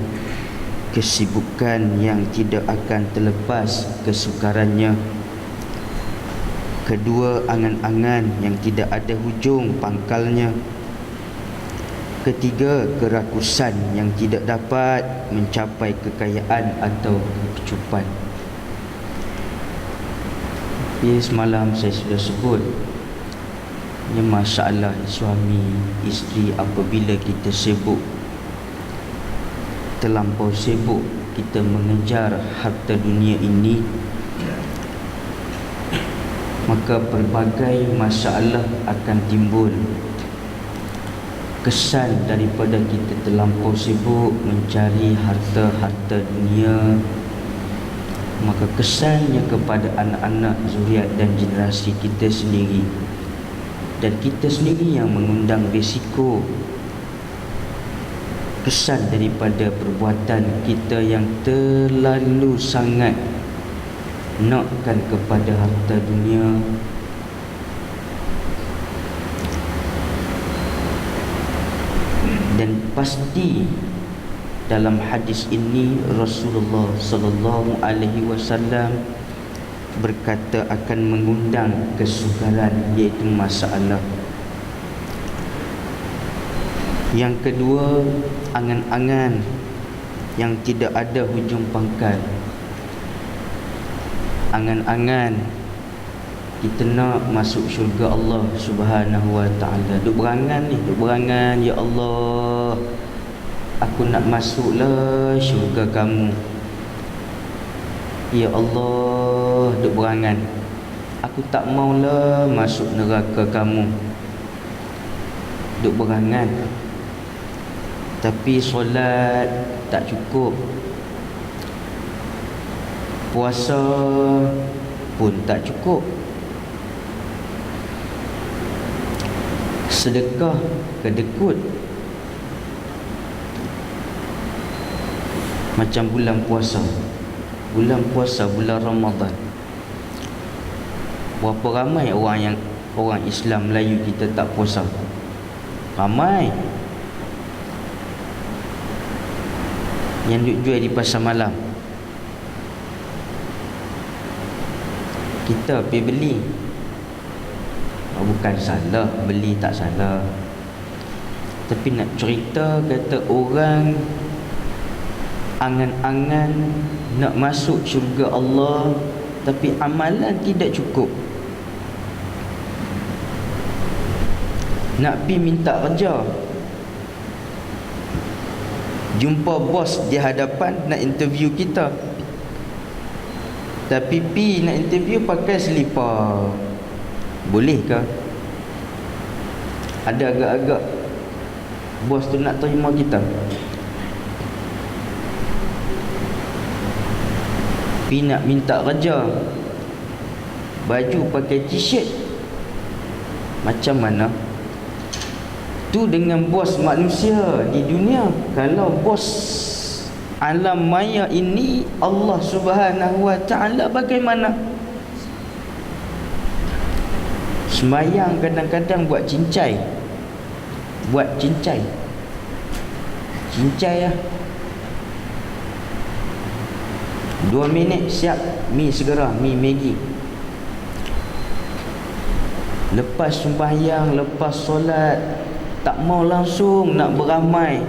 kesibukan yang tidak akan terlepas kesukarannya. Kedua, angan-angan yang tidak ada hujung pangkalnya. Ketiga, kerakusan yang tidak dapat mencapai kekayaan atau kecukupan. Semalam saya sudah sebut, masalah suami isteri apabila kita sibuk, terlampau sibuk kita mengejar harta dunia ini, maka pelbagai masalah akan timbul. Kesan daripada kita terlampau sibuk mencari harta-harta dunia, maka kesannya kepada anak-anak, zuriat dan generasi kita sendiri, dan kita sendiri yang mengundang risiko. Kesan daripada perbuatan kita yang terlalu sangat nakkan kepada harta dunia, dan pasti dalam hadis ini Rasulullah sallallahu alaihi wasallam berkata akan mengundang kesukaran, iaitu masalah. Yang kedua, angan-angan yang tidak ada hujung pangkal. Angan-angan kita nak masuk syurga Allah Subhanahu wa ta'ala. Duk berangan ni, duk berangan, ya Allah, aku nak masuklah syurga kamu. Ya Allah, duk berangan, aku tak maulah masuk neraka kamu. Duk berangan. Tapi solat tak cukup, puasa pun tak cukup, sedekah kedekut. Macam bulan puasa, bulan Ramadan, berapa ramai orang Islam Melayu kita tak puasa? Ramai. Yang duk jual di pasar malam, kita pergi beli. Bukan salah, beli tak salah, tapi nak cerita kata orang angan-angan nak masuk syurga Allah, tapi amalan tidak cukup. Nak pergi minta kerja, jumpa bos di hadapan nak interview kita, tapi pi nak interview pakai selipar. Bolehkah? Ada agak-agak bos tu nak terima kita. Pi nak minta kerja, baju pakai t-shirt, macam mana? Tu dengan bos manusia di dunia. Kalau bos alam maya ini Allah Subhanahu wa ta'ala, bagaimana? Semayang kadang-kadang buat cincai. Cincai lah. 2 minit siap mi segera, mi Maggi. Lepas sembahyang, lepas solat, tak mau langsung nak beramai,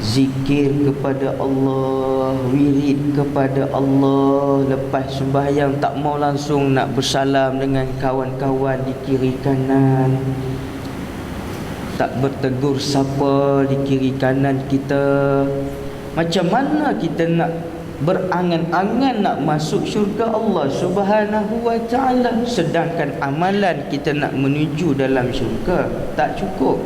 zikir kepada Allah, wirid kepada Allah. Lepas sembahyang tak mau langsung nak bersalam dengan kawan-kawan di kiri kanan, tak bertegur sapa di kiri kanan kita. Macam mana kita nak berangan-angan nak masuk syurga Allah Subhanahu wa ta'ala, sedangkan amalan kita nak menuju dalam syurga tak cukup?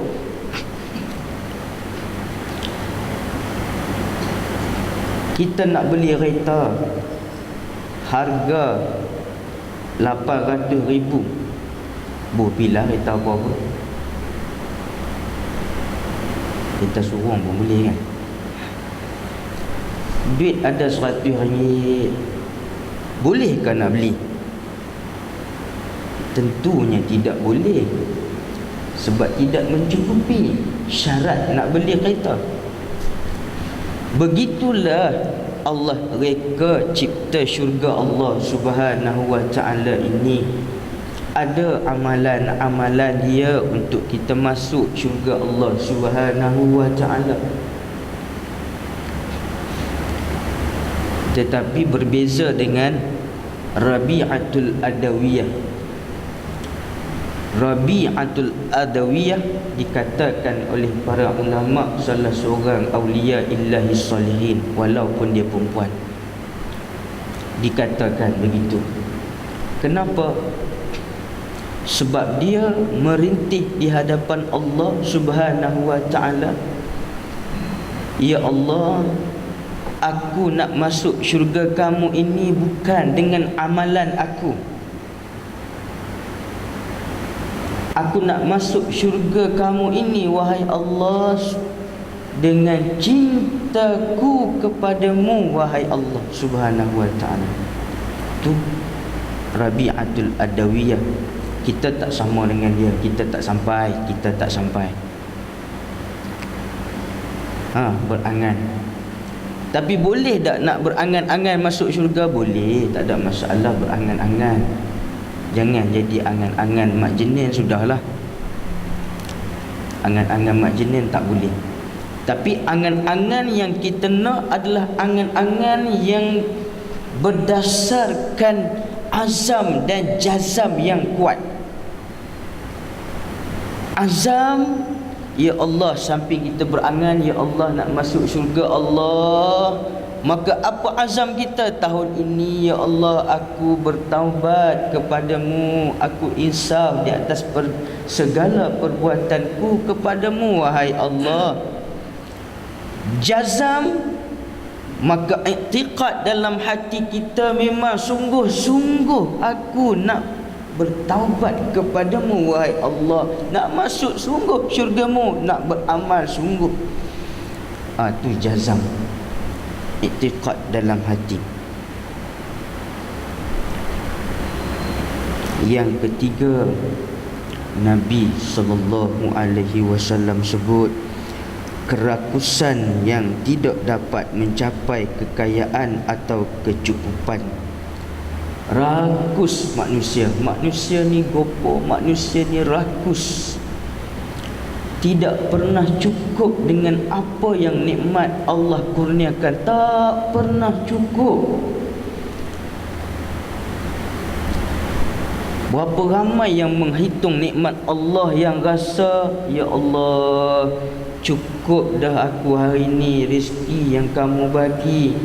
Kita nak beli kereta harga 800,000, pilih kereta apa-apa. Kita suruh pun boleh kan? Duit ada RM100, bolehkah nak beli? Tentunya tidak boleh, sebab tidak mencukupi syarat nak beli kereta. Begitulah Allah reka cipta syurga Allah Subhanahu wa ta'ala ini. Ada amalan-amalan dia untuk kita masuk syurga Allah Subhanahu wa ta'ala. Tetapi berbeza dengan Rabi'atul Adawiyah. Rabi'atul Adawiyah dikatakan oleh para ulama salah seorang awliya illahi salihin, walaupun dia perempuan. Dikatakan begitu. Kenapa? Sebab dia merintih di hadapan Allah Subhanahu wa ta'ala, ya Allah, aku nak masuk syurga kamu ini bukan dengan amalan aku. Aku nak masuk syurga kamu ini, wahai Allah, dengan cintaku kepadamu, wahai Allah Subhanahu wa ta'ala. Itu Rabi'atul Adawiyah. Kita tak sama dengan dia. Kita tak sampai. Berangan. Tapi boleh tak nak berangan-angan masuk syurga? Boleh, tak ada masalah berangan-angan. Jangan jadi angan-angan mak jenin, sudahlah. Angan-angan mak jenin tak boleh. Tapi angan-angan yang kita nak adalah angan-angan yang berdasarkan azam dan jazam yang kuat. Azam, ya Allah, samping kita berangan, ya Allah nak masuk syurga Allah, maka apa azam kita? Tahun ini ya Allah aku bertaubat kepadamu, aku insaf di atas segala perbuatanku kepadamu wahai Allah. Jazam, maka i'tiqad dalam hati kita memang sungguh-sungguh aku nak bertaubat kepadamu wahai Allah, nak masuk sungguh syurgamu, nak beramal sungguh. Itu jazam, i'tiqad dalam hati. Yang ketiga, Nabi SAW sebut kerakusan yang tidak dapat mencapai kekayaan atau kecukupan. Rakus manusia. Manusia ni gopoh, manusia ni rakus. Tidak pernah cukup dengan apa yang nikmat Allah kurniakan. Tak pernah cukup. Berapa ramai yang menghitung nikmat Allah yang rasa, ya Allah, cukup dah aku hari ni rezeki yang kamu bagi.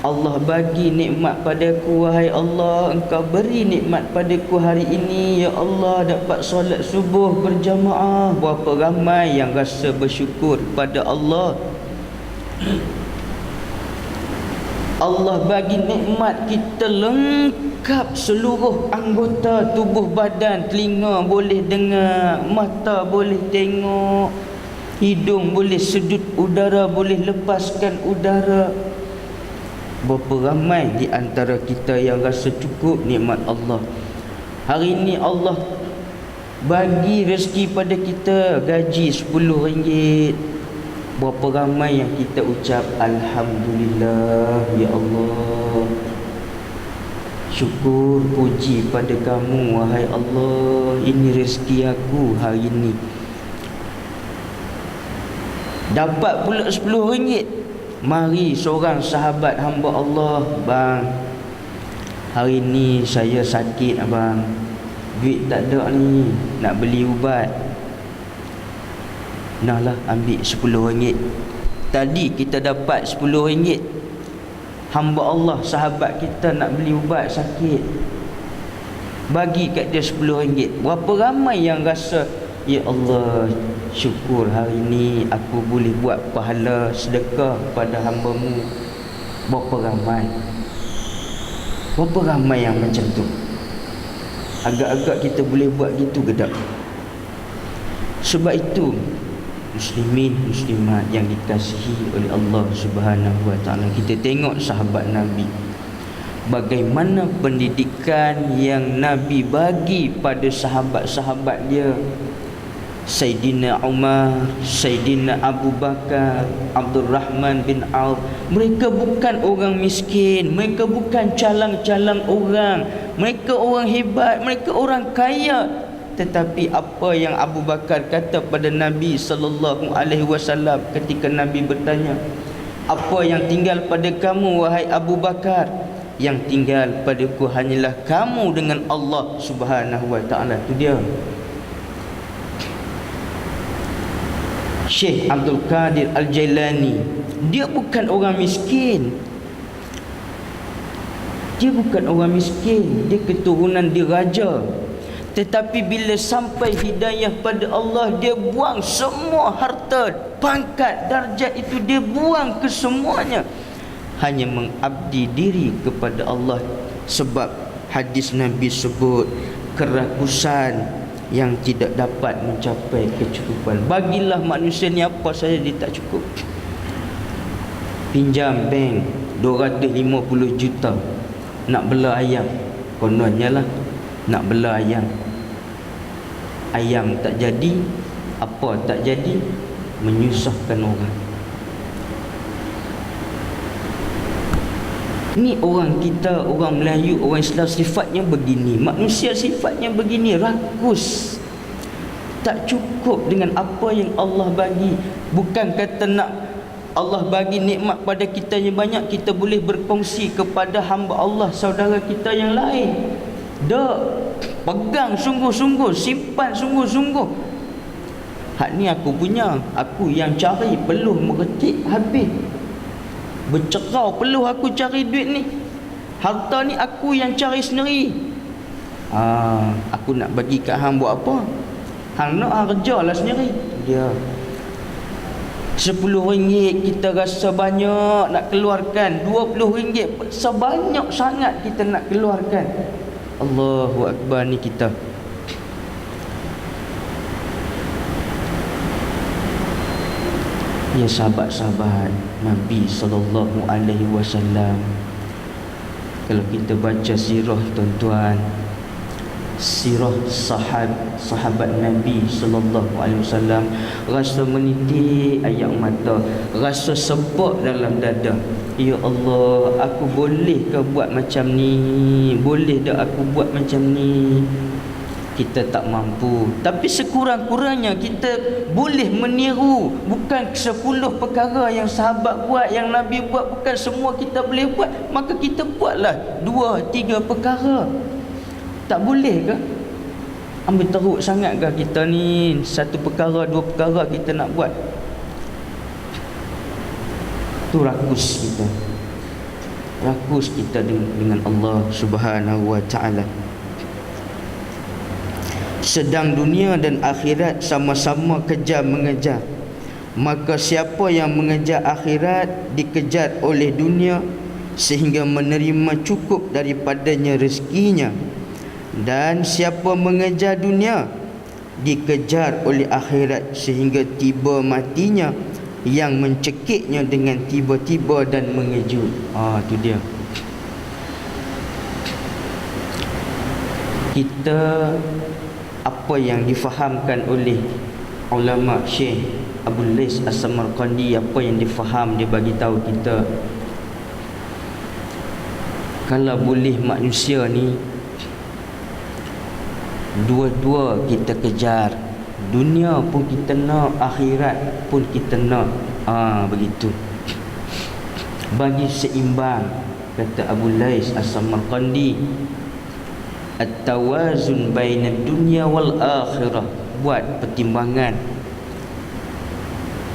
Allah bagi nikmat padaku wahai Allah, engkau beri nikmat padaku hari ini ya Allah, dapat solat subuh berjamaah. Berapa ramai yang rasa bersyukur pada Allah. Allah bagi nikmat kita lengkap seluruh anggota tubuh badan. Telinga boleh dengar, mata boleh tengok, hidung boleh sedut udara, boleh lepaskan udara. Berapa ramai di antara kita yang rasa cukup nikmat Allah. Hari ini Allah bagi rezeki pada kita, gaji RM10. Berapa ramai yang kita ucap Alhamdulillah ya Allah, syukur puji pada kamu wahai Allah, ini rezeki aku hari ini. Dapat pula RM10. Mari seorang sahabat hamba Allah, bang, hari ni saya sakit abang, duit tak ada ni, nak beli ubat. Nah lah, ambil RM10. Tadi kita dapat RM10. Hamba Allah, sahabat kita nak beli ubat sakit, bagi kat dia RM10. Berapa ramai yang rasa, ya Allah, syukur hari ni aku boleh buat pahala sedekah pada hamba-Mu. Berapa ramai? Berapa ramai yang macam tu? Agak-agak kita boleh buat gitu ke tak? Sebab itu muslimin muslimat yang dikasihi oleh Allah Subhanahu wa taala, kita tengok sahabat Nabi, bagaimana pendidikan yang Nabi bagi pada sahabat-sahabat dia. Sayyidina Umar, Sayyidina Abu Bakar, Abdul Rahman bin Auf, mereka bukan orang miskin, mereka bukan calang-calang orang, mereka orang hebat, mereka orang kaya. Tetapi apa yang Abu Bakar kata pada Nabi SAW ketika Nabi bertanya, apa yang tinggal pada kamu wahai Abu Bakar? Yang tinggal padaku hanyalah kamu dengan Allah Subhanahu wa taala. Itu dia. Syekh Abdul Qadir Al-Jailani, dia bukan orang miskin. Dia bukan orang miskin, dia keturunan diraja. Tetapi bila sampai hidayah pada Allah, dia buang semua harta, pangkat, darjat itu dia buang kesemuanya, hanya mengabdi diri kepada Allah. Sebab hadis Nabi sebut kerakusan yang tidak dapat mencapai kecukupan. Bagilah manusia ni apa saja dia tak cukup. Pinjam bank 250 juta nak bela ayam, kononnya lah nak bela ayam. Ayam tak jadi, apa tak jadi, menyusahkan orang. Ni orang kita, orang Melayu, orang Islam sifatnya begini. Manusia sifatnya begini, rakus. Tak cukup dengan apa yang Allah bagi. Bukan kata nak Allah bagi nikmat pada kita yang banyak, kita boleh berkongsi kepada hamba Allah, saudara kita yang lain. Dak, pegang sungguh-sungguh, simpan sungguh-sungguh. Hak ni aku punya, aku yang cari, peluh meretik habis. Bercerau peluh aku cari duit ni. Harta ni aku yang cari sendiri. Aku nak bagi kat hang buat apa? Hang nak hang kerjalah sendiri. Dia RM10 kita rasa banyak nak keluarkan, RM20 sebanyak sangat kita nak keluarkan. Allahu Akbar ni kita. Ya sahabat-sahabat Nabi SAW, kalau kita baca sirah tuan-tuan, sirah sahabat Nabi SAW, rasa menitik air mata, rasa sebab dalam dada. Ya Allah, aku boleh ke buat macam ni? Boleh dah aku buat macam ni? Kita tak mampu, tapi sekurang-kurangnya kita boleh meniru. Bukan 10 perkara yang sahabat buat, yang Nabi buat, bukan semua kita boleh buat. Maka kita buatlah 2-3 perkara. Tak boleh ke? Ambil teruk sangat ke kita ni? 1 perkara, 2 perkara kita nak buat. Tu rakus kita. Rakus kita dengan Allah Subhanahu wa ta'ala. Sedang dunia dan akhirat sama-sama kejar mengejar, maka siapa yang mengejar akhirat dikejar oleh dunia sehingga menerima cukup daripadanya rezekinya, dan siapa mengejar dunia dikejar oleh akhirat sehingga tiba matinya yang mencekiknya dengan tiba-tiba dan mengejut. Tu dia. Kita apa yang difahamkan oleh ulama Syekh Abdul Lais As-Samarqandi, apa yang difaham, dia bagi tahu kita, kalau boleh manusia ni dua-dua kita kejar, dunia pun kita nak, akhirat pun kita nak. Begitu, bagi seimbang, kata Abu Lais As-Samarqandi, at-tawazun bainad dunya wal akhirah. Buat pertimbangan.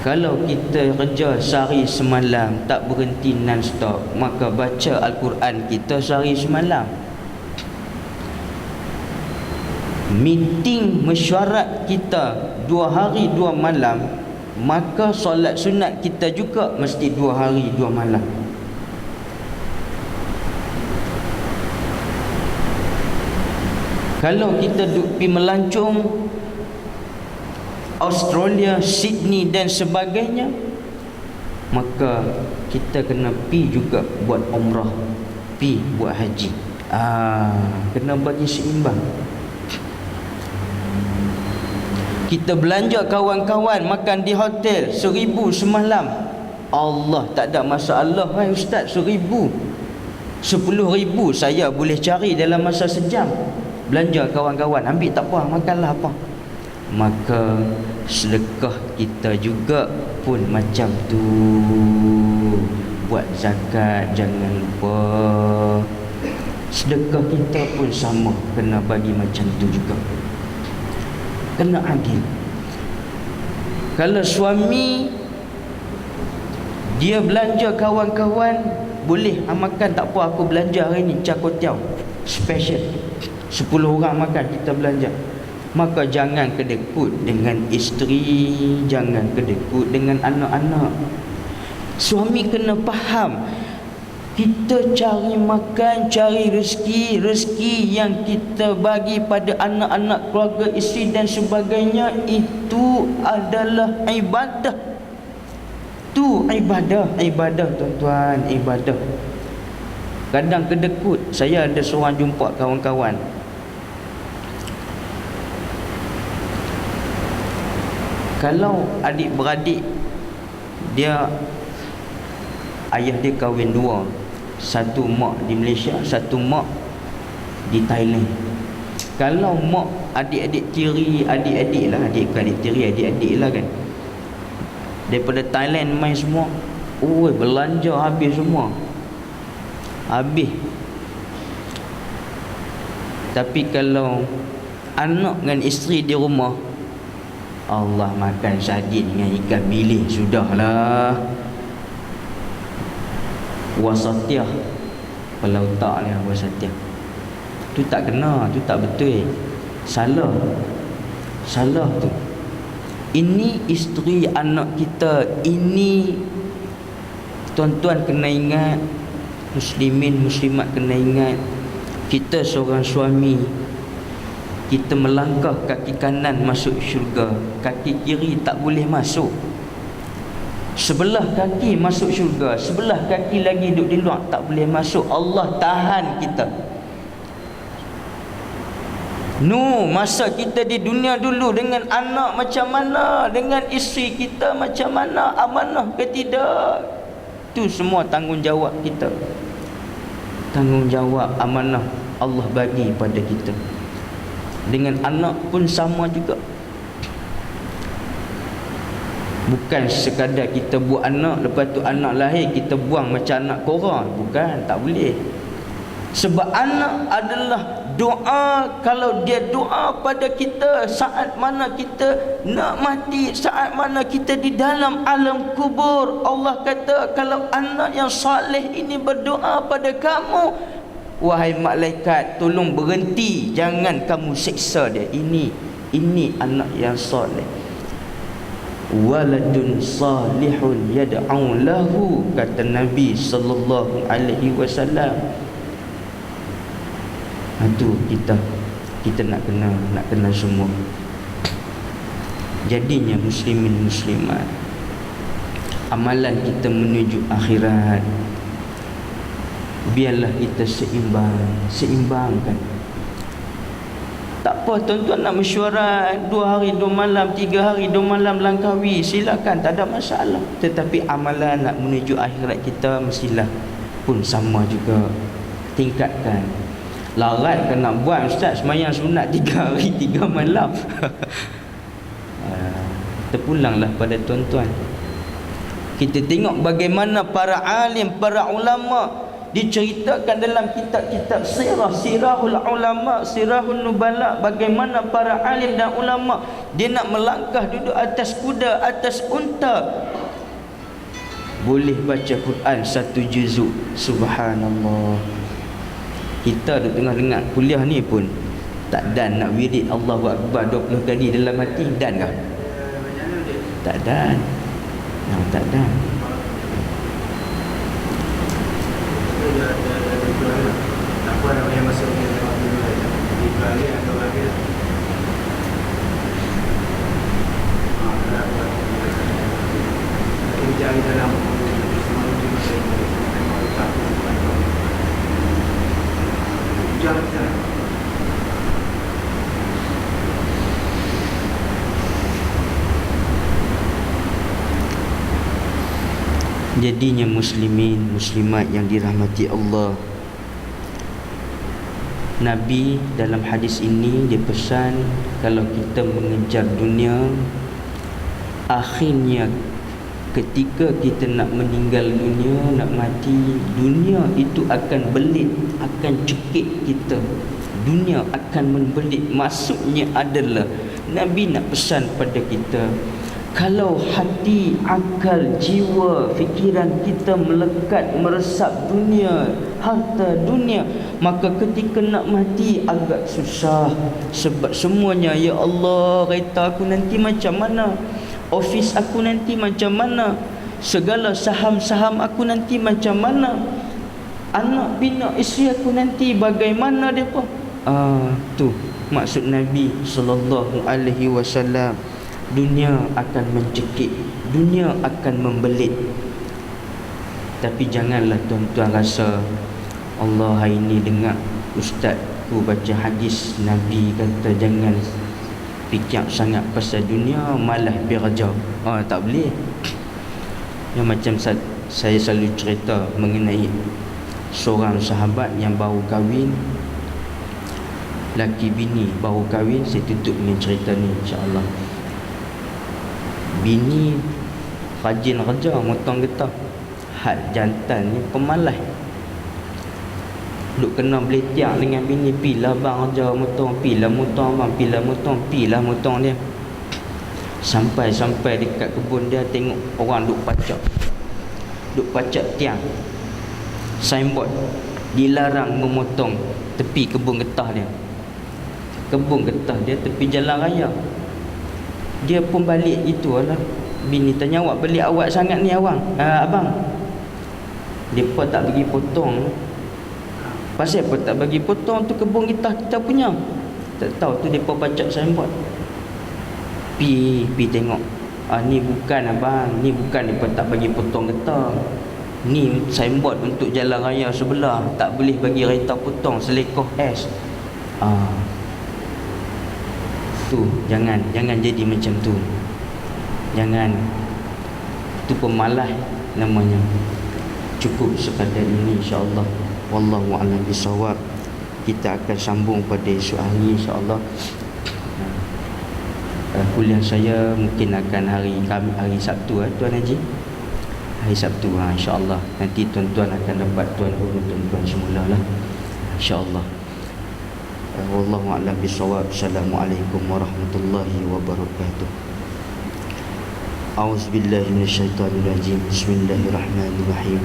Kalau kita kerja sehari semalam tak berhenti non-stop, maka baca Al-Quran kita sehari semalam. Meeting mesyuarat kita 2 hari 2 malam, maka solat sunat kita juga mesti 2 hari 2 malam. Kalau kita pergi melancong Australia, Sydney dan sebagainya, maka kita kena pergi juga buat umrah, pergi buat haji. Kena bagi seimbang. Kita belanja kawan-kawan makan di hotel 1,000 semalam, Allah tak ada masalah. Hai ustaz, 1,000, 10,000 saya boleh cari dalam masa sejam. Belanja kawan-kawan, ambil tak apa, makanlah apa. Maka sedekah kita juga pun macam tu. Buat zakat jangan lupa. Sedekah kita pun sama, kena bagi macam tu juga. Kena adil. Kalau suami dia belanja kawan-kawan, boleh makan tak apa, aku belanja hari ni cakotiao special, 10 orang makan kita belanja. Maka jangan kedekut dengan isteri, jangan kedekut dengan anak-anak. Suami kena faham, kita cari makan, cari rezeki, rezeki yang kita bagi pada anak-anak, keluarga, isteri dan sebagainya, itu adalah ibadah. Tu ibadah tuan-tuan, ibadah. Kadang kedekut. Saya ada seorang jumpa kawan-kawan, kalau adik-beradik dia, ayah dia kahwin 2, Satu mak di Malaysia, satu mak di Thailand. Kalau mak adik-adik tiri, adik-adik lah, adik bukan adik tiri, adik-adik lah kan, daripada Thailand main semua, belanja habis semua, habis. Tapi kalau anak dengan isteri di rumah, Allah makan sardin dengan ikan bilis, sudahlah. Wasatiyah, kalau tak ni wasatiyah. Tu tak kena, tu tak betul. Salah tu. Ini isteri anak kita. Ini tuan-tuan kena ingat, muslimin muslimat kena ingat, kita seorang suami, kita melangkah kaki kanan masuk syurga, kaki kiri tak boleh masuk. Sebelah kaki masuk syurga, sebelah kaki lagi duduk di luar, tak boleh masuk. Allah tahan kita. Masa kita di dunia dulu, dengan anak macam mana, dengan isteri kita macam mana, amanah ke tidak, tu semua tanggungjawab kita. Tanggungjawab amanah Allah bagi pada kita. Dengan anak pun sama juga. Bukan sekadar kita buat anak, lepas tu anak lahir kita buang macam anak korang. Bukan, tak boleh. Sebab anak adalah doa. Kalau dia doa pada kita saat mana kita nak mati, saat mana kita di dalam alam kubur, Allah kata, kalau anak yang saleh ini berdoa pada kamu, wahai malaikat, tolong berhenti, jangan kamu siksa dia. Ini anak yang saleh. Waladun salihun yad'u lahu, kata Nabi sallallahu alaihi wasallam. Itu kita nak kena semua. Jadinya muslimin muslimat, amalan kita menuju akhirat, biarlah kita seimbangkan. Tak apa tuan-tuan nak mesyuarat 2 hari 2 malam, 3 hari 2 malam Langkawi, silakan, tak ada masalah. Tetapi amalan nak menuju akhirat kita mestilah pun sama juga, tingkatkan. Larat kan nak buat ustaz sembahyang sunat 3 hari 3 malam. Terpulanglah pada tuan-tuan. Kita tengok bagaimana para alim, para ulama diceritakan dalam kitab-kitab sirahul ulama, sirahul nubala, bagaimana para alim dan ulama dia nak melangkah duduk atas kuda, atas unta, boleh baca Quran 1 juzuk. Subhanallah. Kita duduk tengah dengar kuliah ni pun tak dan nak wirid Allahu Akbar 20 kali dalam hati, dan kah? Tak dan. Tak dan. Apa yang masuk ke dalam dunia di kali atau lagi mencari dalam jangan. Jadinya muslimin muslimat yang dirahmati Allah, Nabi dalam hadis ini dia pesan, kalau kita mengejar dunia, akhirnya ketika kita nak meninggal dunia, nak mati, dunia itu akan belit, akan cekik kita. Dunia akan membelit. Maksudnya adalah Nabi nak pesan pada kita, kalau hati, akal, jiwa, fikiran kita melekat, meresap dunia, harta dunia, maka ketika nak mati agak susah. Sebab semuanya, ya Allah, kereta aku nanti macam mana, office aku nanti macam mana, segala saham-saham aku nanti macam mana, anak bina isteri aku nanti bagaimana depa. Tu maksud Nabi sallallahu alaihi wasallam. Dunia akan mencekik, dunia akan membelit. Tapi janganlah tuan-tuan rasa, Allah hari ini dengar ustazku baca hadis Nabi kata jangan fikir sangat pasal dunia, malah bekerja. Tak boleh. Yang macam saya selalu cerita mengenai seorang sahabat yang baru kahwin, laki bini baru kahwin. Saya tutup dengan cerita ni insya-Allah. Bini rajin kerja motong getah, had jantan ni pemalas, duk kena beletiak dengan bini, pilah bang kerja motong, pilah motong bang, pilah motong, pilah motong dia. Sampai dekat kebun dia, tengok orang duk pacak tiang signboard dilarang memotong tepi kebun getah dia. Kebun getah dia tepi jalan raya. Dia pun balik itu lah. Bini tanya, awak balik awak sangat ni abang? Depa tak bagi potong. Pasal apa tak bagi potong? Tu kebun kita punya. Tak tahu tu depa pacak signboard. Pi tengok. Ni bukan abang, ni bukan depa tak bagi potong getah. Ni signboard untuk jalan raya sebelah, tak boleh bagi kereta potong, selekoh es. Tu jangan jadi macam tu. Jangan. Tu pemalas namanya. Cukup sekadar ini insya-Allah. Wallahu a'lam bishawab. Kita akan sambung pada esok hari insya-Allah. Kuliah saya mungkin akan hari Sabtu Tuan Haji. Hari Sabtu insya-Allah. Nanti tuan-tuan akan dapat tuan guru tuan-tuan semulalah insya-Allah. Wallahu a'lam bishawab. Assalamualaikum warahmatullahi wabarakatuh. A'udzubillahi minasyaitonirrajim. Bismillahirrahmanirrahim.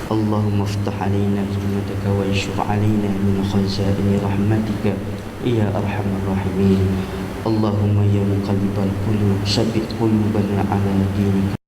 Allahumma iftah 'alaina rahmataka wa anshur 'alaina min khaza'ini rahmatika ya arhamar rahimin. Allahumma ya muqallibal qulub, tsabbit qulubana 'ala dinika.